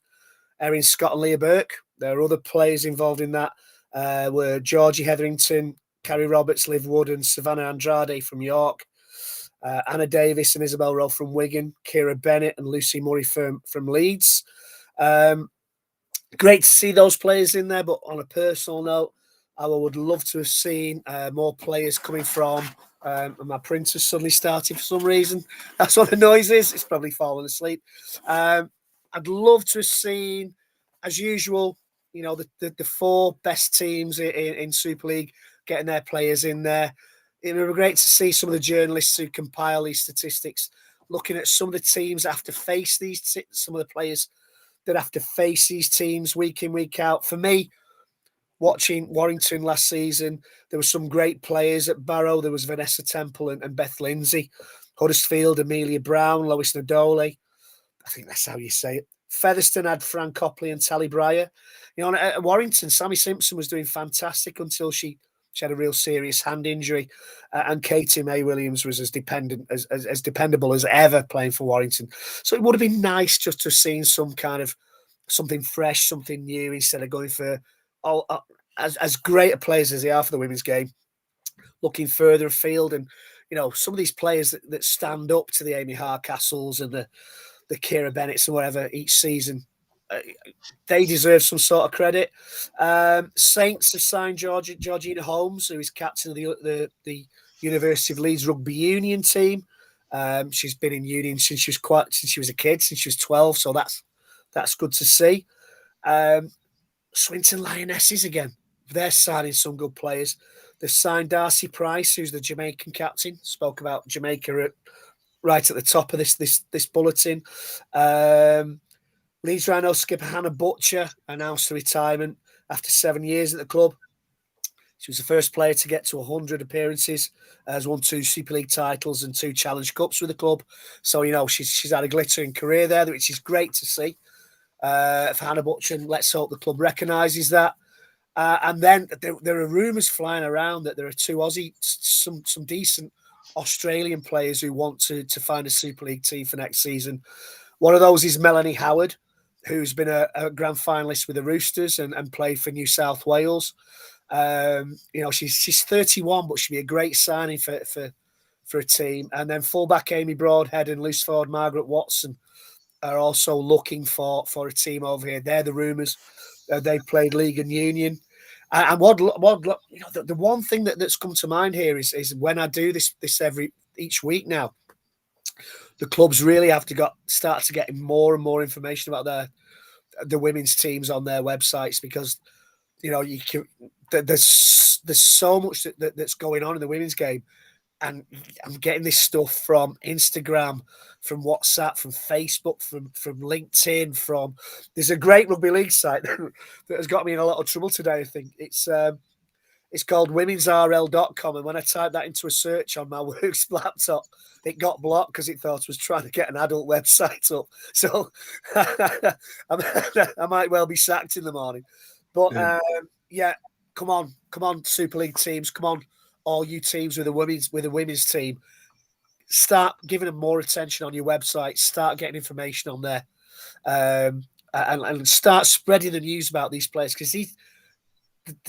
S2: Erin Scott and Leah Burke. There are other players involved in that. Were Georgie Hetherington, Carrie Roberts, Liv Wood, and Savannah Andrade from York, Anna Davis and Isabel Rowe from Wigan, Kira Bennett and Lucy Murray from Leeds. Great to see those players in there, but on a personal note, I would love to have seen more players coming from. And my printer's suddenly starting for some reason. That's what the noise is. It's probably fallen asleep. I'd love to have seen, as usual, the 4 best teams in Super League getting their players in there. It would be great to see some of the journalists who compile these statistics looking at some of the teams that have to face some of the players that have to face these teams week in, week out. For me, watching Warrington last season, there were some great players at Barrow. There was Vanessa Temple and Beth Lindsay. Huddersfield, Amelia Brown, Lois Nadole. I think that's how you say it. Featherstone had Fran Copley and Tally Breyer. At Warrington, Sammy Simpson was doing fantastic until she had a real serious hand injury. And Katie May Williams was as dependable as ever playing for Warrington. So it would have been nice just to have seen some kind of something fresh, something new, instead of going for as great a players as they are for the women's game, looking further afield. And, some of these players that stand up to the Amy Hardcastles and the Kira Bennett's and whatever each season, they deserve some sort of credit. Saints have signed Georgina Holmes, who is captain of the University of Leeds Rugby Union team. She's been in union since she was a kid, since she was 12. So that's good to see. Swinton Lionesses again. They're signing some good players. They've signed Darcy Price, who's the Jamaican captain. Spoke about Jamaica right at the top of this bulletin. Leeds Rhino skipper Hannah Butcher announced her retirement after 7 years at the club. She was the first player to get to 100 appearances, has won 2 Super League titles and 2 Challenge Cups with the club. So, she's had a glittering career there, which is great to see for Hannah Butcher. And let's hope the club recognises that. And then there are rumours flying around that there are 2 some decent Australian players who want to find a Super League team for next season. One of those is Melanie Howard, who's been a grand finalist with the Roosters and played for New South Wales. She's 31, but she'll be a great signing for a team. And then fullback Amy Broadhead and loose forward Margaret Watson are also looking for a team over here. They're the rumours. They played league and union. And the one thing that's come to mind here is when I do this each week now, the clubs really have to start to get more and more information about the women's teams on their websites, because there's so much that's going on in the women's game, and I'm getting this stuff from Instagram, from WhatsApp, from Facebook, from LinkedIn. There's a great rugby league site that has got me in a lot of trouble today. I think it's called womensrl.com, and when I typed that into a search on my work's laptop, it got blocked because it thought I was trying to get an adult website up. So I might well be sacked in the morning. But come on, Super League teams, come on, all you teams with a women's team, start giving them more attention on your website. Start getting information on there, and start spreading the news about these players, because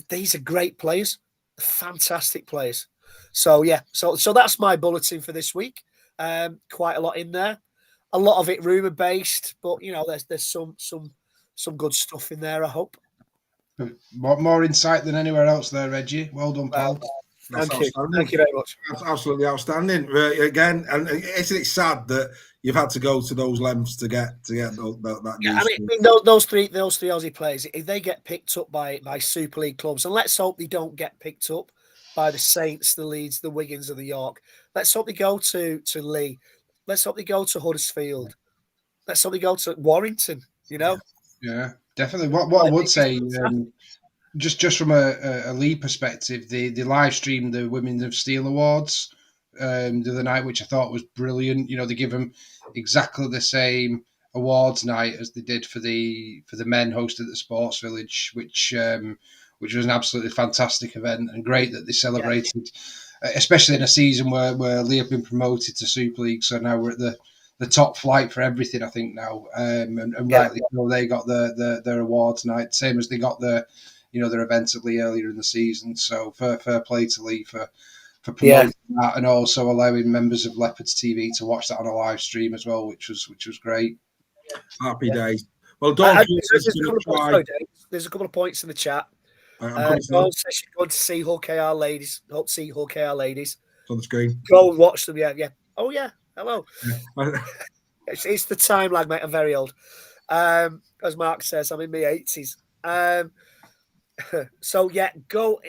S2: these are great players, fantastic players. So so that's my bulletin for this week. Quite a lot in there, a lot of it rumor based, but there's some good stuff in there, I hope.
S3: More insight than anywhere else there, Reggie. Well done, pal.
S2: Thank you very much.
S1: That's absolutely outstanding. Again, and isn't it sad that you've had to go to those lengths to get that?
S2: Yeah, I mean those three Aussie players, if they get picked up by Super League clubs, and let's hope they don't get picked up by the Saints, the Leeds, the Wiggins, or the York. Let's hope they go to Lee. Let's hope they go to Huddersfield. Let's hope they go to Warrington.
S3: Yeah, definitely. What I would say, just from a Lee perspective, they live streamed the Women of Steel Awards the other night, which I thought was brilliant. They give them exactly the same awards night as they did for the men hosted at the Sports Village, which was an absolutely fantastic event, and great that they celebrated, especially in a season where Lee have been promoted to Super League. So now we're at the top flight for everything, I think now, and rightly so, they got their awards night, same as they got their events at Lee earlier in the season. So fair play to Lee for promoting that, and also allowing members of Leopards TV to watch that on a live stream as well, which was great.
S1: Happy days. Well done.
S2: There's a couple of points in the chat.
S1: Dawn
S2: says she's going to see Hull KR ladies. Hope to see Hull KR ladies.
S1: It's on the screen.
S2: Go and watch them. Yeah. Oh yeah. Hello. It's the time lag, mate. I'm very old. As Mark says, I'm in my 80s. So go.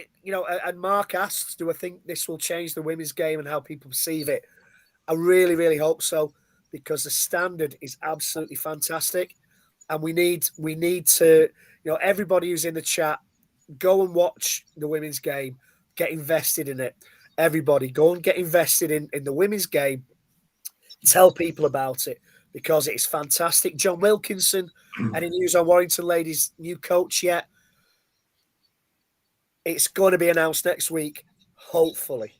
S2: And Mark asks, do I think this will change the women's game and how people perceive it? I really, really hope so, because the standard is absolutely fantastic, and we need to, everybody who's in the chat, go and watch the women's game, get invested in it. Everybody, go and get invested in the women's game. Tell people about it, because it's fantastic. John Wilkinson, any news on Warrington ladies' new coach yet? It's going to be announced next week, hopefully.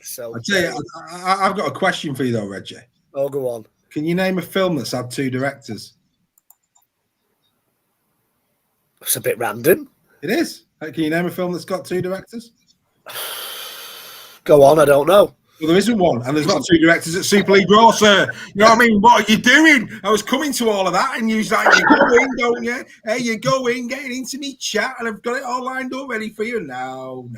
S2: So
S1: I tell you, I've got a question for you though, Reggie.
S2: Oh, go on.
S1: Can you name a film that's had 2 directors?
S2: It's a bit random.
S1: It is. Can you name a film that's got 2 directors?
S2: Go on. I don't know.
S1: Well, there isn't one, and there's not two directors at Super League Raw, sir. You know what I mean? What are you doing? I was coming to all of that, and you was like, you go in, don't you? Hey, you go in, getting into me chat, and I've got it all lined up, ready for you. No,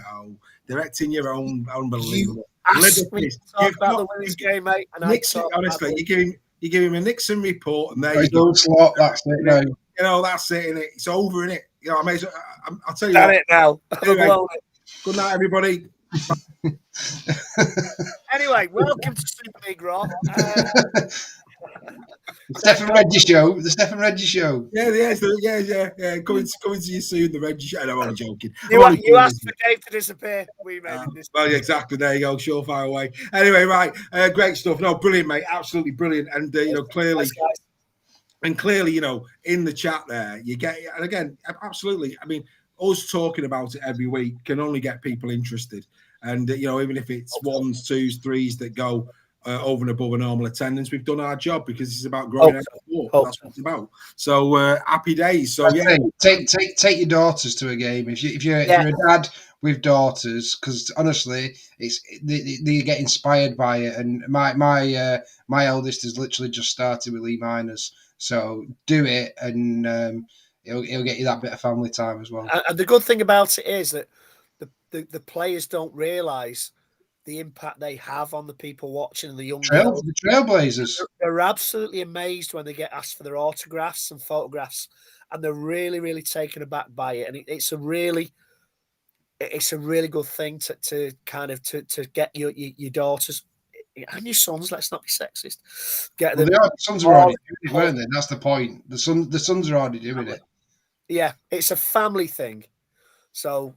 S1: directing your own, unbelievable.
S2: Ask me to talk about the women's game, mate. And
S1: Nixon, honestly, you give him a Nixon report, and there you
S3: go. Slot, that's it, no.
S1: You know, that's it, innit? It's over, innit? You know, I'll tell you
S2: Damn
S1: what.
S2: it now.
S1: Anyway, good night, everybody.
S2: Anyway, welcome to Super League Raw.
S3: Stephen Reggie show. The Stephen Reggie show.
S1: Yeah. Coming to you soon. The Reggie show. No, I'm only joking.
S2: You asked for Dave to disappear. We made it disappear.
S1: Well, exactly. There you go. Surefire away. Anyway, right. Great stuff. No, brilliant, mate. Absolutely brilliant. And clearly. And clearly, in the chat there, you get, and again, absolutely. I mean, us talking about it every week can only get people interested. And, even if it's ones, twos, threes that go over and above a normal attendance, we've done our job because it's about growing our sport. That's what it's about. So happy days. So
S3: take your daughters to a game. If you're a dad with daughters, because honestly, they get inspired by it. And my eldest has literally just started with Lee Miners. So do it, and it'll get you that bit of family time as well.
S2: And the good thing about it is that the players don't realise the impact they have on the people watching and the young girls.
S3: The Trailblazers.
S2: They're absolutely amazed when they get asked for their autographs and photographs, and they're really, really taken aback by it. And it's a really good thing to get your daughters and your sons. Let's not be sexist.
S3: The sons are already doing it, weren't they? That's the point. The sons are already doing it.
S2: Yeah, it's a family thing. So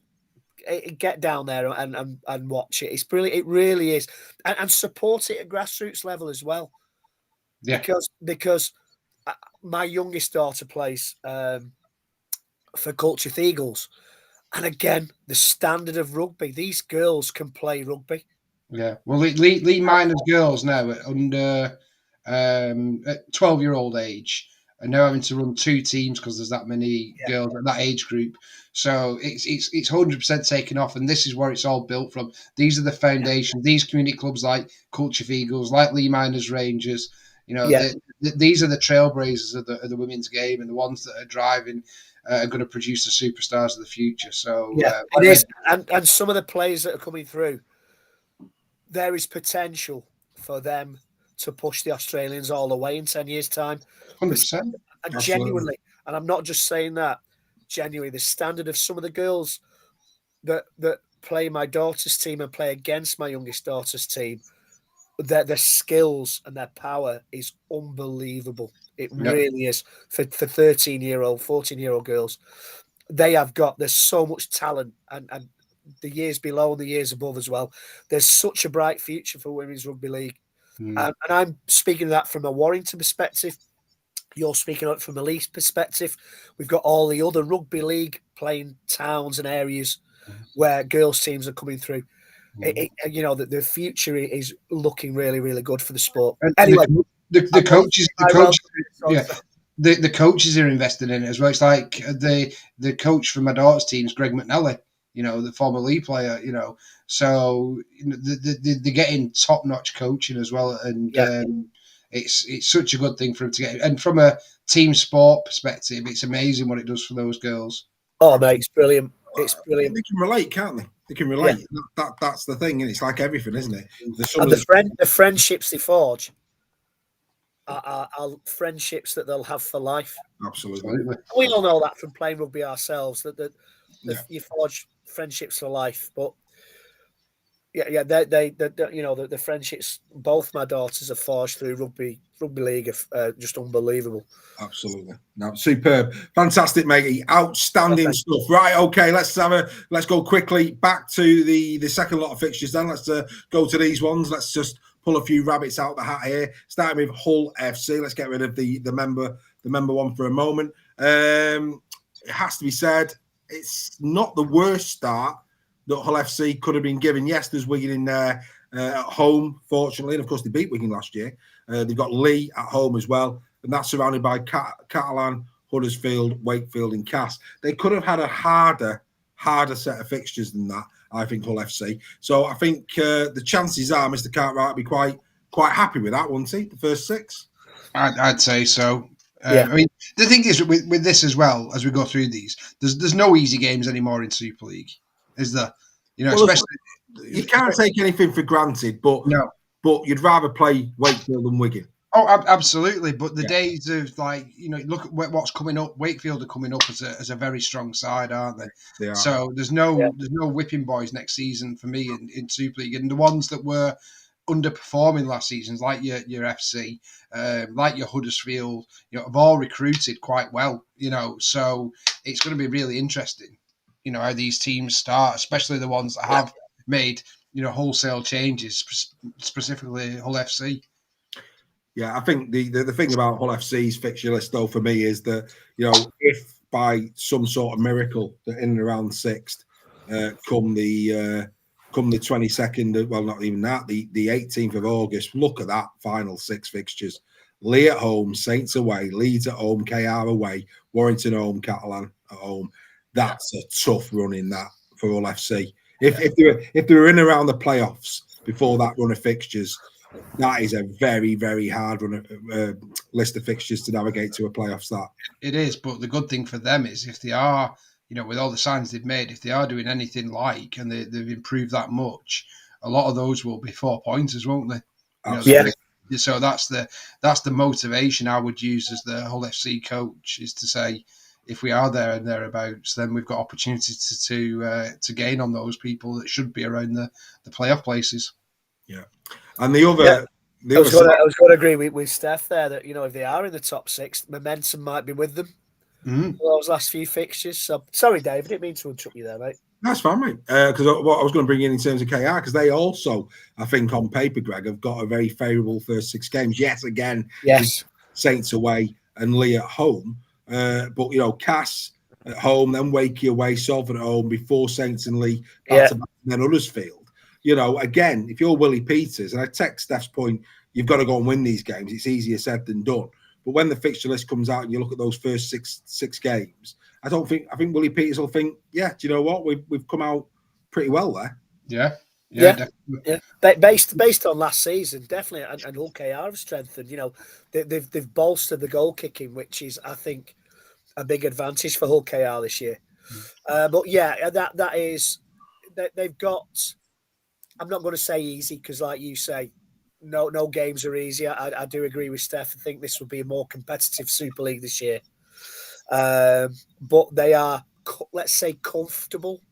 S2: get down there and watch it. It's brilliant. It really is, and support it at grassroots level as well.
S3: Yeah,
S2: because my youngest daughter plays for Culture Eagles, and again, the standard of rugby. These girls can play rugby.
S3: Yeah, well, Lee Miners girls now under 12-year-old age are now having to run two teams because there's that many girls at that age group. So it's 100% taken off, and this is where it's all built from. These are the foundation. These community clubs like Culture Eagles, like Lee Miners Rangers. These are the trailblazers of the women's game, and the ones that are driving are going to produce the superstars of the future. So
S2: it is, and some of the players that are coming through, there is potential for them to push the Australians all the way in 10 years' time.
S3: 100%.
S2: And genuinely, and I'm not just saying that, genuinely, the standard of some of the girls that play my daughter's team and play against my youngest daughter's team, their skills and their power is unbelievable. It really is. For 13-year-old, 14-year-old girls, there's so much talent, and the years below and the years above as well. There's such a bright future for women's rugby league. And I'm speaking of that from a Warrington perspective. You're speaking of it from a Leeds perspective. We've got all the other rugby league playing towns and areas where girls teams are coming through. The future is looking really, really good for the sport.
S3: And
S2: anyway,
S3: the coaches are invested in it as well. It's like the coach for my daughter's team is Greg McNally, the former League player, So they're getting top-notch coaching as well, and it's such a good thing for them to get. And from a team sport perspective, it's amazing what it does for those girls.
S2: Oh, mate, it's brilliant. It's brilliant.
S1: They can relate, can't they? They can relate. Yeah. That's the thing, and it's like everything, isn't it?
S2: The friendships they forge are friendships that they'll have for life.
S1: Absolutely.
S2: We all know that from playing rugby ourselves, that you forge friendships for life. But the friendships both my daughters have forged through rugby league are just unbelievable.
S1: Absolutely. No, superb. Fantastic, matey. Outstanding stuff. Right, okay, let's go quickly back to the second lot of fixtures then. Let's go to these ones. Let's just pull a few rabbits out the hat here. Starting with Hull FC. Let's get rid of the member one for a moment. It has to be said, it's not the worst start that Hull FC could have been given. Yes, there's Wigan in there at home, fortunately. And, of course, they beat Wigan last year. They've got Lee at home as well. And that's surrounded by Catalan, Huddersfield, Wakefield and Cass. They could have had a harder set of fixtures than that. I think Hull FC. So I think the chances are Mr. Cartwright will be quite happy with that, won't he? The first 6.
S3: I'd say so.
S2: Yeah.
S3: I mean, the thing is with this as well, as we go through these, there's no easy games anymore in Super League, is there? You know,
S1: Well,
S3: especially
S1: you can't take anything for granted, but you'd rather play Wakefield than Wigan.
S3: Oh, absolutely. But the days of look at what's coming up. Wakefield are coming up as a very strong side, aren't they?
S1: They are.
S3: So there's no whipping boys next season for me in Super League, and the ones that were underperforming last season, like your FC, like your Huddersfield, have all recruited quite well. So it's going to be really interesting. How these teams start, especially the ones that have made wholesale changes, specifically Hull FC.
S1: Yeah, I think the thing about Hull FC's fixture list, though, for me is that, if by some sort of miracle that in and around 6th, come the 22nd, well, not even that, the 18th of August, look at that final 6 fixtures. Lee at home, Saints away, Leeds at home, KR away, Warrington at home, Catalan at home. That's a tough run in that for Hull FC. If they were in around the playoffs before that run of fixtures, that is a very, very hard list of fixtures to navigate to a playoff start.
S3: It is, but the good thing for them is if they are, with all the signs they've made, if they are doing anything and they've improved that much, a lot of those will be 4-pointers, won't they? So that's the motivation I would use as the Hull FC coach, is to say, if we are there and thereabouts, then we've got opportunity to gain on those people that should be around the playoff places.
S1: Yeah. And the other,
S2: I was going to agree with Steph there that, if they are in the top 6, momentum might be with them for those last few fixtures. So, sorry, Dave, I didn't mean to interrupt you there, mate.
S1: That's fine, mate. Because what I was going to bring in terms of KR, because they also, I think, on paper, Greg, have got a very favourable first 6 games. Yet again, Saints away and Lee at home. But, Cass at home, then Wakey away, Salford at home, before Saints and Lee, back to back, and then Huddersfield. Again, if you're Willie Peters, and I take Steph's point, you've got to go and win these games. It's easier said than done. But when the fixture list comes out and you look at those first six games, I think Willie Peters will think, do you know what? We've come out pretty well there.
S3: Yeah.
S2: Based on last season, definitely, and Hull KR have strengthened. They've bolstered the goal kicking, which is, I think, a big advantage for Hull KR this year. But that is, they've got. I'm not going to say easy because, like you say, no games are easy. I do agree with Steph. I think this will be a more competitive Super League this year. But they are, let's say, comfortable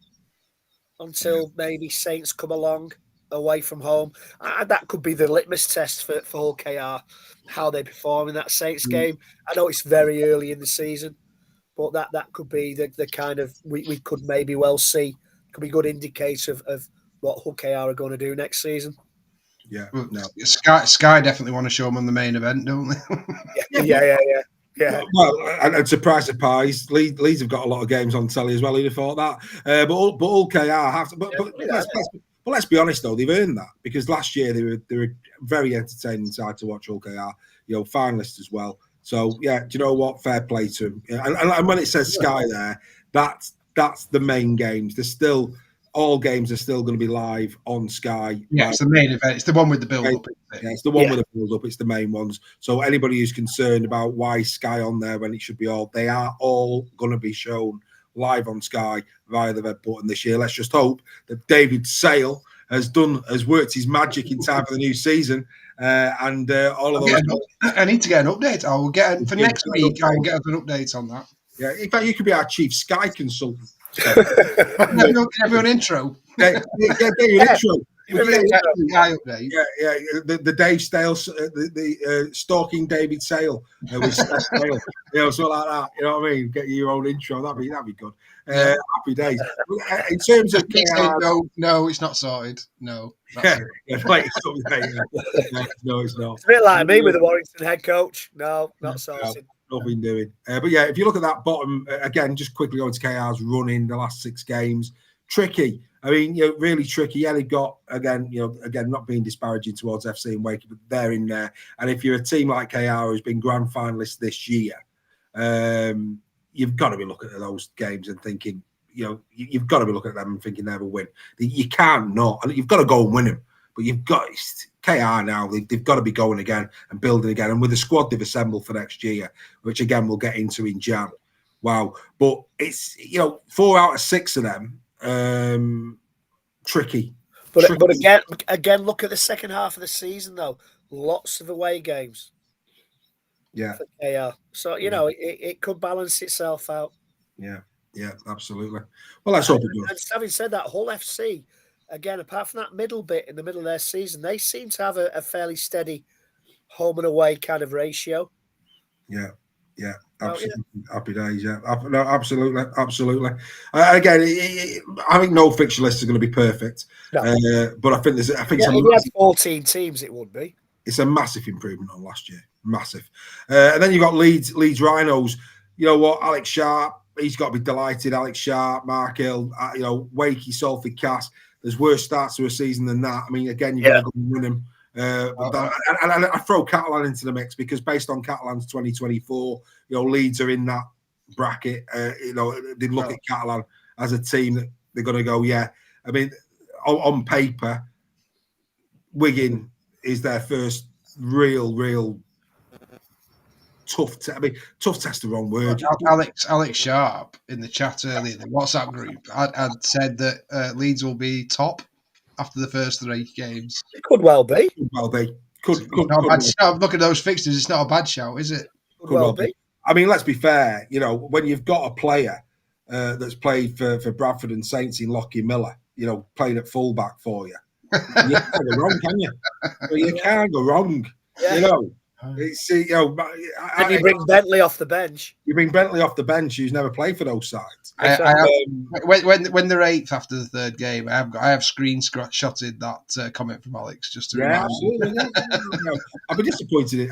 S2: until maybe Saints come along away from home. That could be the litmus test for Hull KR, how they perform in that Saints game. I know it's very early in the season, but that could be the kind of, we could maybe well see, could be a good indicator of what Hull KR are going to do next season.
S1: Yeah,
S3: well, no. Sky definitely want to show them on the main event, don't they?
S2: Yeah.
S1: Well, and surprise, Leeds have got a lot of games on telly as well. Who'd have thought that? But Hull KR have to. But let's be honest though, they've earned that because last year they were very entertaining side to watch. Hull KR, finalists as well. So do you know what? Fair play to them. And when it says Sky there, that's the main games. There's still. All games are still going to be live on Sky.
S3: Yeah, it's the main event. It's the one with the build-up.
S1: Yeah, it's the one with the build-up. It's the main ones. So anybody who's concerned about why Sky on there when it should be they are all going to be shown live on Sky via the red button this year. Let's just hope that David Sale has worked his magic in time for the new season. And all of those.
S3: I need to get an update. I will get for next week. I will get an update on that.
S1: Yeah, in fact, you could be our chief Sky consultant.
S3: Everyone intro.
S1: Get your intro.
S3: Yeah.
S1: The Dave Stale, the stalking David Sale with Steph Sale, something like that. You know what I mean? Get your own intro. That'd be good. Happy days. In terms of
S3: no, it's not sorted. No,
S1: no, it's not.
S2: It's a bit like me with the Warrington head coach. No, not sorted.
S1: Nothing doing. But if you look at that bottom again, just quickly going to KR's run in the last 6 games, tricky. I mean, really tricky. Yeah, they got again, not being disparaging towards FC and Wakey, but they're in there. And if you're a team like KR who's been grand finalists this year, you've got to be looking at those games and thinking, you've got to be looking at them and thinking they have a win. You can't not, and you've got to go and win them. But you've got KR now. They've got to be going again and building again, and with the squad they've assembled for next year, which again we'll get into in Jan. Wow, but it's 4 out of 6 of them tricky.
S2: But again, look at the second half of the season though. Lots of away games.
S1: Yeah,
S2: for KR. So it could balance itself out.
S1: Yeah, absolutely. Well, let's hope it does.
S2: And having said that, Hull FC, again, apart from that middle bit in the middle of their season, they seem to have a fairly steady home and away kind of ratio.
S1: Yeah, absolutely. Happy days. Yeah, no, absolutely. Again, I think no fixture list is going to be perfect, but I think if
S2: we had 14 teams, it would be.
S1: It's a massive improvement on last year, massive. And then you've got Leeds Rhinos. You know what, Alex Sharp. He's got to be delighted. Alex Sharp, Mark Hill, Wakey, Salford Cass. There's worse starts to a season than that. I mean, again, you've got to go and win him. And I throw Catalan into the mix because based on Catalan's 2024, Leeds are in that bracket. They look at Catalan as a team that they're going to go, yeah. I mean, on paper, Wigan is their first real tough test the wrong word.
S3: Alex Sharp in the chat earlier, the WhatsApp group, had said that Leeds will be top after the first 3 games.
S2: It could well be.
S3: Could look at those fixtures. It's not a bad shout, is it?
S2: Could well be.
S1: I mean, let's be fair. When you've got a player that's played for Bradford and Saints in Lockie Miller, playing at fullback for you, you can't go wrong, can you? You can't go wrong.
S2: Yeah.
S1: It's
S2: and you bring Bentley off the bench.
S1: You bring Bentley off the bench, who's never played for those sides.
S3: When they're 8th after the 3rd game, I have screenshotted that comment from Alex just to remind
S1: you. I'd be disappointed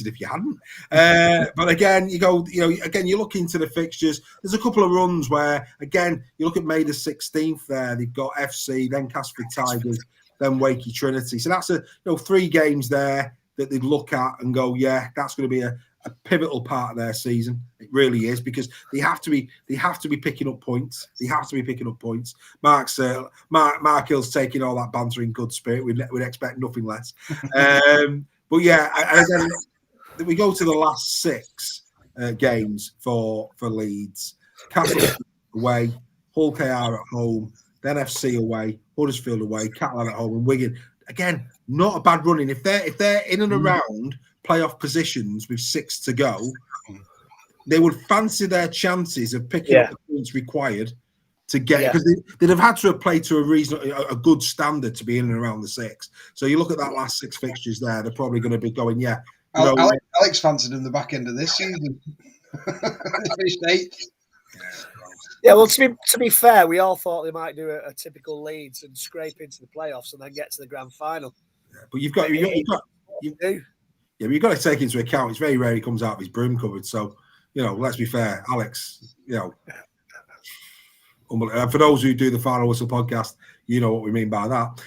S1: if you hadn't. But again, you look into the fixtures. There's a couple of runs where, again, you look at May the 16th. There, they've got FC, then Casford Tigers, then Wakey Trinity. So that's 3 games there that they'd look at and go, yeah, that's going to be a pivotal part of their season. It really is, because they have to be picking up points. Mark Hill's taking all that banter in good spirit. We'd expect nothing less. But yeah, and again, we go to the last 6 games for Leeds. Castle away, Hull KR at home, then FC away, Huddersfield away, Catalan at home, and Wigan. Again, not a bad running. If they're in and around playoff positions with 6 to go, they would fancy their chances of picking up the points required to get, because they'd have had to have played to a good standard to be in and around the 6. So you look at that last 6 fixtures there, they're probably going to be going,
S3: Alex fancied in the back end of this season. Finished 8th.
S2: Yeah, well, to be fair, we all thought they might do a typical Leeds and scrape into the playoffs and then get to the grand final.
S1: Yeah, but you've got to take into account it's very rare he comes out of his broom cupboard. So, let's be fair, Alex. For those who do the Final Whistle podcast, you know what we mean by that.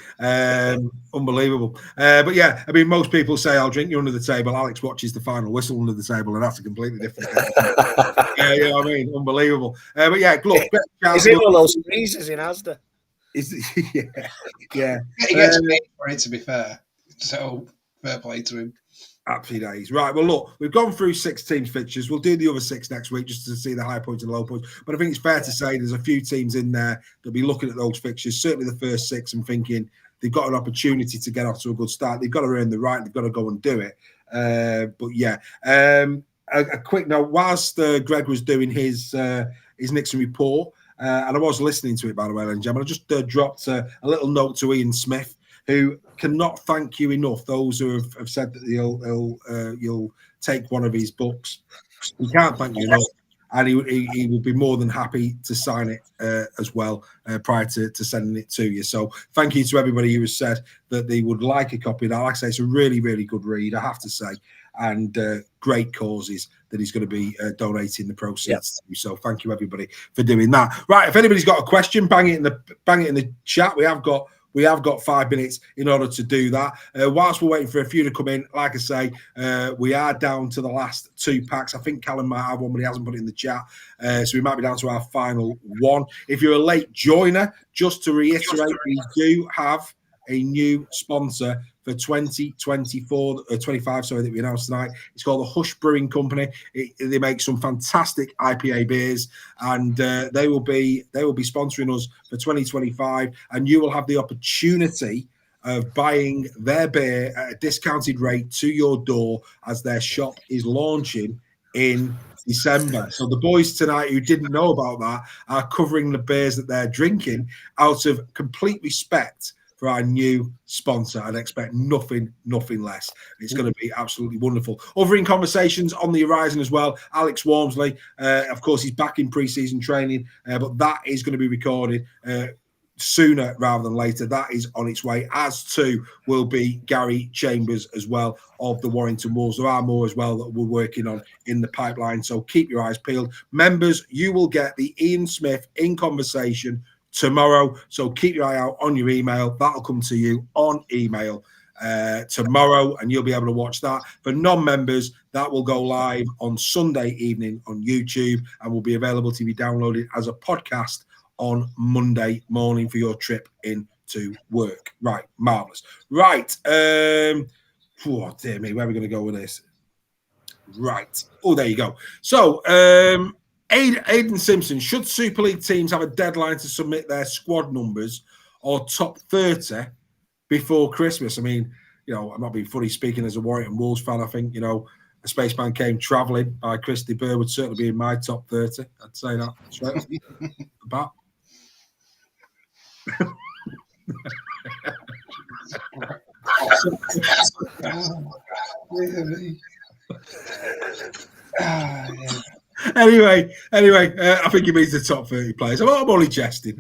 S1: Unbelievable. But yeah, I mean, most people say, I'll drink you under the table. Alex watches the Final Whistle under the table, and that's a completely different thing. I mean, unbelievable. But yeah, look.
S2: Is it one of those freezers in Asda?
S1: Yeah.
S3: He gets paid for it, to be fair. So, fair play to him.
S1: Happy days. Right, well, look, we've gone through 6 teams' fixtures. We'll do the other 6 next week just to see the high points and low points. But I think it's fair to say there's a few teams in there that'll be looking at those fixtures, certainly the first 6, and thinking they've got an opportunity to get off to a good start. They've got to earn the right. They've got to go and do it. But yeah, a quick note, whilst Greg was doing his Nixon report, and I was listening to it, by the way, ladies and gentlemen, I just dropped a little note to Ian Smith, who cannot thank you enough. Those who have said that you'll take one of his books, he can't thank you enough, and he would be more than happy to sign it as well prior to sending it to you. So thank you to everybody who has said that they would like a copy of that. Like I say, it's a really, really good read, I have to say, and great causes that he's going to be donating the proceeds to. So thank you everybody for doing that. Right, if anybody's got a question, bang it in the chat. We have got we have got 5 minutes in order to do that. Whilst we're waiting for a few to come in, like I say, we are down to the last 2 packs. I think Callum might have one, but he hasn't put it in the chat. So we might be down to our final one. If you're a late joiner, just to reiterate, we do have a new sponsor for 2024, 25, sorry, that we announced tonight. It's called the Hush Brewing Company. They make some fantastic IPA beers, and they will be sponsoring us for 2025. And you will have the opportunity of buying their beer at a discounted rate to your door as their shop is launching in December. So the boys tonight who didn't know about that are covering the beers that they're drinking out of complete respect for our new sponsor, and expect nothing less. It's going to be absolutely wonderful. Other in conversations on the horizon as well. Alex Walmsley, of course, he's back in pre-season training, but that is going to be recorded sooner rather than later. That is on its way, as too will be Gary Chambers as well of the Warrington Wolves. There are more as well that we're working on in the pipeline, so keep your eyes peeled. Members, you will get the Ian Smith in conversation tomorrow, so keep your eye out on your email. That'll come to you on email tomorrow, and you'll be able to watch that. For non-members, that will go live on Sunday evening on YouTube and will be available to be downloaded as a podcast on Monday morning for your trip into work. Right, marvelous. Right, oh dear me, where are we going to go with this? Right, oh, there you go. So Aidan Simpson, should Super League teams have a deadline to submit their squad numbers or top 30 before Christmas? I mean, you know, I'm not being funny speaking as a Warrington Wolves fan. I think, you know, A Spaceman Came Travelling by Christy Burr would certainly be in my top 30. I'd say that straight off the bat. Anyway, I think he means the top 30 players. I'm only jesting.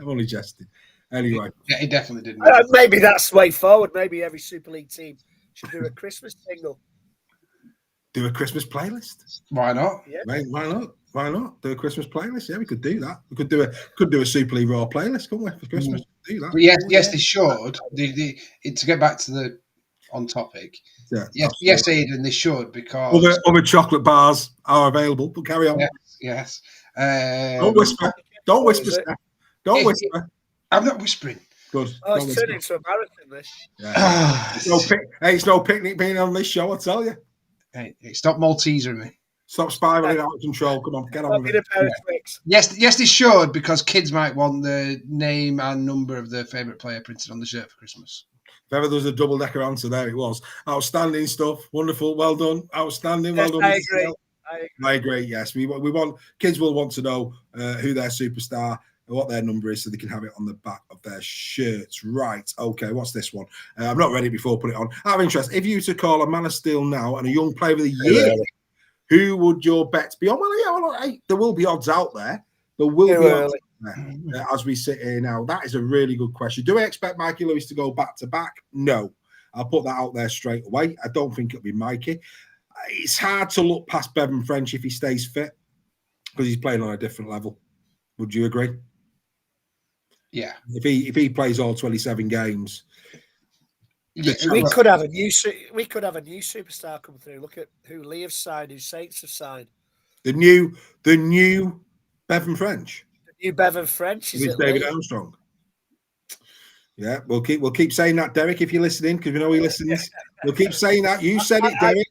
S1: Anyway.
S3: Yeah, he definitely didn't.
S2: Maybe that's the way forward. Maybe every Super League team should do a Christmas single.
S1: Do a Christmas playlist?
S3: Why not?
S2: Yeah.
S1: Why not? Do a Christmas playlist? Yeah, we could do that. We could do a Super League Raw playlist, couldn't we, for Christmas? Do that.
S3: But yes, they should. To get back to the on topic.
S1: Yeah,
S3: yes, Aidan, they should, because
S1: other chocolate bars are available. But carry on.
S3: Yes.
S1: Don't whisper. Don't whisper. Steph. Don't whisper.
S3: I'm not whispering.
S1: Good.
S2: Oh, it's turning into a marathon, this.
S1: Yeah. It's no picnic being on this show, I tell you.
S3: Hey, stop Maltesering me.
S1: Stop spiraling out of control. Come on, get on with it.
S3: Yes, they should, because kids might want the name and number of their favourite player printed on the shirt for Christmas.
S1: If ever there was a double-decker answer, there it was. Outstanding stuff. Wonderful. Well done. Outstanding.
S2: Yes,
S1: well done.
S2: I agree.
S1: Yes. We want kids will want to know who their superstar, what their number is, so they can have it on the back of their shirts. Right. Okay. What's this one? I'm not ready before I put it on. Out of interest, if you were to call a Man of Steel now and a young player of the year, who would your bets be on? Well, there will be odds out there. There will be odds there, as we sit here now. That is a really good question. Do I expect Mikey Lewis to go back to back? No. I'll put that out there straight away. I don't think it'll be Mikey. It's hard to look past Bevan French if he stays fit, because he's playing on a different level. Would you agree?
S3: Yeah.
S1: If he plays all 27 games,
S2: we could have a new superstar come through. Look at who Lee have signed, who Saints have signed.
S1: The new Bevan French.
S2: The new Bevan French is
S1: David Armstrong. Yeah, we'll keep saying that, Derek, if you're listening, because we know he listens. We'll keep saying that. You said it, Derek.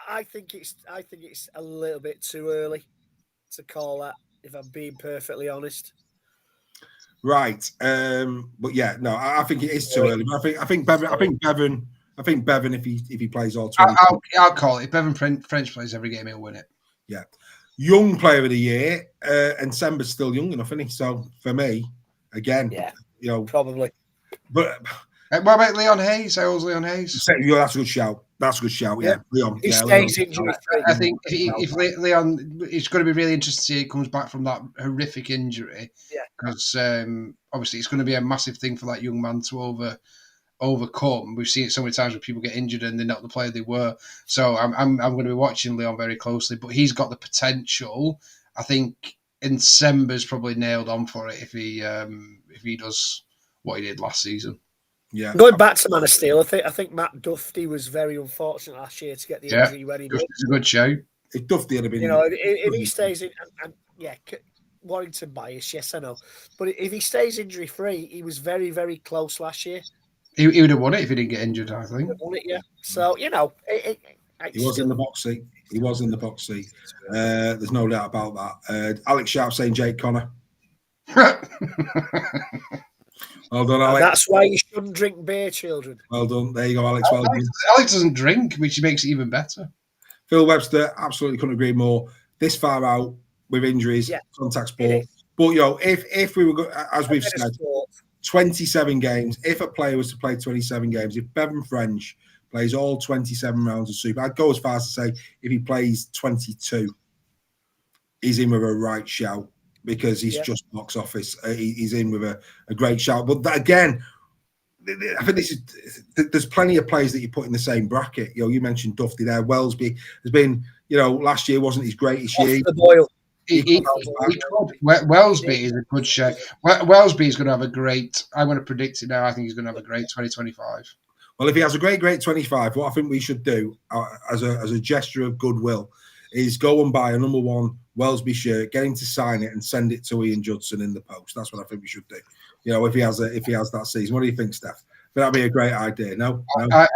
S1: I
S2: think it's a little bit too early to call that, if I'm being perfectly honest.
S1: Right. But yeah, no, I think it is too early. But I think Bevan, if he plays all 20.
S3: I'll call it. If Bevan French plays every game, he'll win it.
S1: Yeah. Young player of the year, and Semba's still young enough, isn't he? So for me, again,
S2: probably.
S1: But
S3: what about Leon Hayes? How's Leon Hayes?
S1: That's a good shout. Yeah, Leon.
S2: He stays injury free.
S3: I think if Leon, it's going to be really interesting to see he comes back from that horrific injury.
S2: Yeah.
S3: Because obviously it's going to be a massive thing for that young man to overcome. We've seen it so many times where people get injured and they're not the player they were. So I'm going to be watching Leon very closely. But he's got the potential. I think Nsemba's probably nailed on for it if he does what he did last season.
S1: Yeah.
S2: Going back to Man of Steel, I think Matt Duffy was very unfortunate last year to get the injury when he did.
S3: It's a good show.
S1: If Duffy had been,
S2: You know, if he stays in, and yeah, Warrington bias, yes, I know, but if he stays injury free, he was very, very close last year.
S3: He would have won it if he didn't get injured, I think.
S2: Won it, yeah. So you know,
S1: he was in the box seat. He was in the box seat. There's no doubt about that. Alex Sharp saying Jake Connor. Well done, Alex.
S2: That's why you shouldn't drink beer, children.
S1: Well done. There you go, Alex. Well done.
S3: Alex doesn't drink, which makes it even better.
S1: Phil Webster, absolutely couldn't agree more. This far out with injuries, contact sport. But, if we were, as we've said, 27 games, if a player was to play 27 games, if Bevan French plays all 27 rounds of Super, I'd go as far as to say if he plays 22, he's in with a right shout because he's just box office. He's in with a great shout. But that, again, I think there's plenty of players that you put in the same bracket. You mentioned Duffy there. Wellesby has been, last year wasn't his greatest year.
S3: Wellesby is a good show. Wellesby is going to have a great. I'm going to predict it now. I think he's going to have a great 2025.
S1: Well, if he has a great 25, what I think we should do as a gesture of goodwill is go and buy a number 1 Wellesby shirt, get him to sign it, and send it to Ian Judson in the post. That's what I think we should do. If he has that season. What do you think, Steph? That'd be a great idea. No?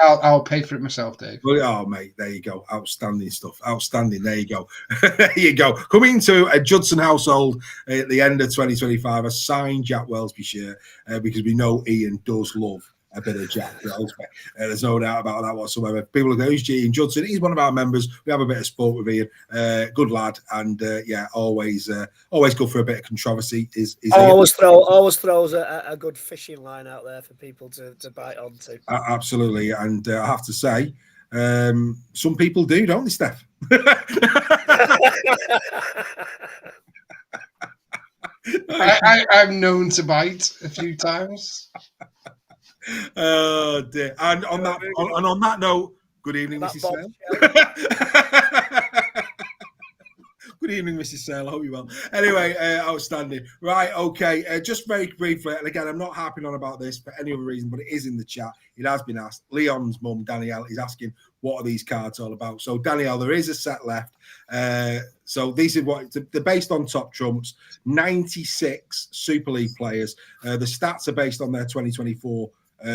S3: I'll pay for it myself, Dave.
S1: Well, oh, mate, there you go. Outstanding stuff. Outstanding. There you go. There you go. Coming to a Judson household at the end of 2025, a signed Jack Wellesby shirt because we know Ian does love a bit of Jack Wellesby. There's no doubt about that whatsoever. People go, who's Ian Judson? He's one of our members. We have a bit of sport with Ian. Good lad, and always good for a bit of controversy.
S2: Always throws a good fishing line out there for people to bite onto.
S1: Absolutely, and I have to say, some people do, don't they, Steph?
S3: I'm known to bite a few times.
S1: Oh dear! And on that note, good evening, Mrs. Sale. Good evening, Mrs. Sale. I hope you're well. Anyway, outstanding. Right, okay. Just very briefly, and again, I'm not harping on about this for any other reason, but it is in the chat. It has been asked. Leon's mum, Danielle, is asking, what are these cards all about? So, Danielle, there is a set left. So these are they're based on top trumps. 96 Super League players. The stats are based on their 2024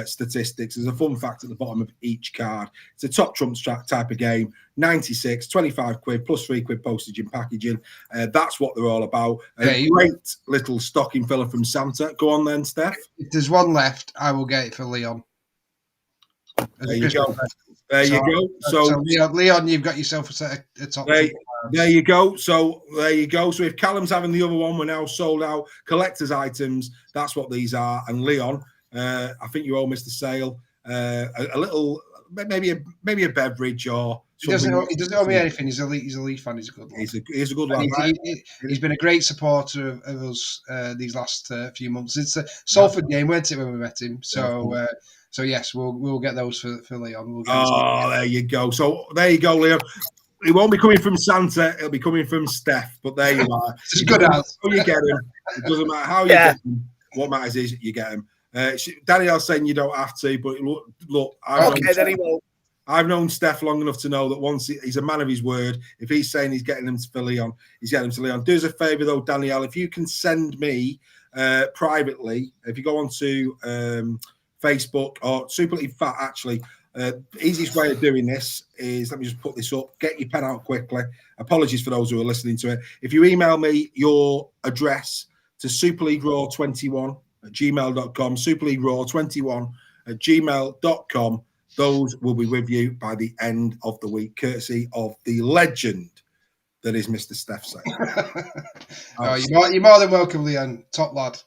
S1: statistics. There's a fun fact at the bottom of each card. It's a top trumps type of game. 96, 25 quid plus 3 quid postage and packaging. That's what they're all about. Great little stocking filler from Santa. Go on then, Steph.
S3: If there's one left, I will get it for Leon.
S1: There you go. There you go. So
S3: Leon, you've got yourself a set of top.
S1: There you go. So there you go. So if Callum's having the other one, we're now sold out. Collector's items. That's what these are. And Leon, I think you owe Mr. Sale a little, maybe a beverage or something.
S3: He doesn't owe me anything. He's a Leeds fan. He's a good lad.
S1: He's a good lad.
S3: He's been a great supporter of us these last few months. It's a Salford game, weren't it, when we met him? So. So yes, we'll get those for Leon.
S1: There you go. So there you go, Leon. It won't be coming from Santa. It'll be coming from Steph. But there you are.
S3: It's good as.
S1: How you get him. It doesn't matter how you get him. What matters is you get him. Danielle's saying you don't have to, but look. I've known Steph long enough to know that once he's a man of his word. If he's saying he's getting them for Leon, he's getting them to Leon. Do us a favour though, Danielle. If you can send me privately, if you go on to Facebook or Super League Fat, actually, easiest way of doing this is, let me just put this up, get your pen out quickly. Apologies for those who are listening to it. If you email me your address to superleagueraw21@gmail.com, superleagueraw21@gmail.com, those will be with you by the end of the week, courtesy of the legend that is Mr. Steph Sale.
S3: You're more than welcome, Leon. Top lad.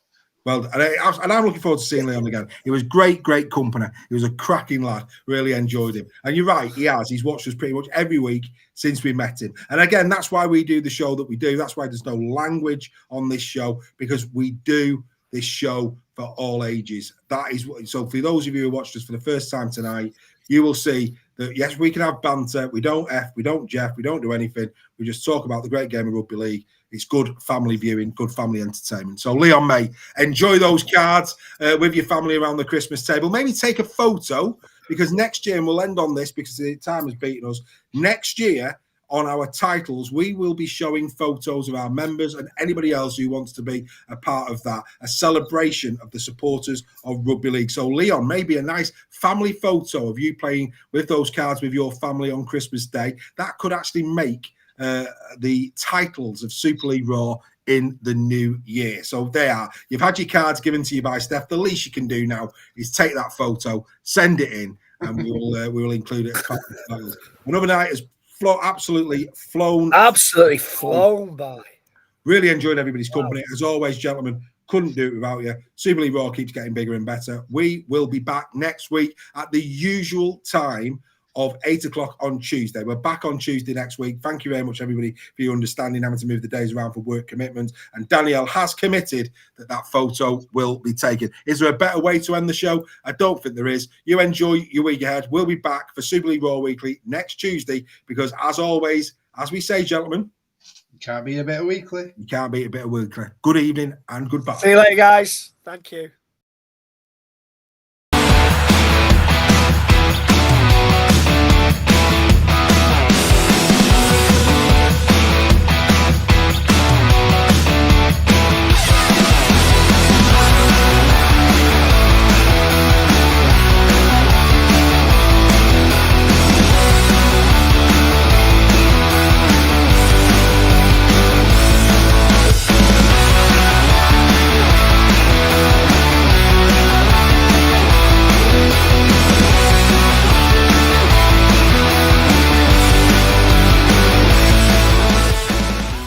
S1: Well, and I'm looking forward to seeing Leon again. He was great company. He was a cracking lad. Really enjoyed him. And you're right, he has. He's watched us pretty much every week since we met him. And again, that's why we do the show that we do. That's why there's no language on this show, because we do this show for all ages. That is what. So for those of you who watched us for the first time tonight, you will see that, yes, we can have banter. We don't F, we don't Jeff, we don't do anything. We just talk about the great game of rugby league. It's good family viewing, good family entertainment. So, Leon May, enjoy those cards with your family around the Christmas table. Maybe take a photo, because next year, and we'll end on this because the time has beaten us, next year on our titles, we will be showing photos of our members and anybody else who wants to be a part of that, a celebration of the supporters of Rugby League. So, Leon, maybe a nice family photo of you playing with those cards with your family on Christmas Day. That could actually make the titles of Super League Raw in the new year. So there are. You've had your cards given to you by Steph. The least you can do now is take that photo, send it in, and we will include it as part of the titles. Another night has absolutely flown
S2: by.
S1: Really enjoyed everybody's company. As always, gentlemen, couldn't do it without you. Super League Raw keeps getting bigger and better. We will be back next week at the usual time of 8 o'clock on Tuesday. We're back on Tuesday next week. Thank you very much, everybody, for your understanding, having to move the days around for work commitments. And Danielle has committed that photo will be taken. Is there a better way to end the show? I don't think there is. You enjoy your week ahead. We'll be back for Super League Raw Weekly next Tuesday because, as always, as we say, gentlemen,
S3: you can't beat a bit of weekly.
S1: You can't beat a bit of weekly. Good evening and goodbye.
S2: See you later, guys. Thank you.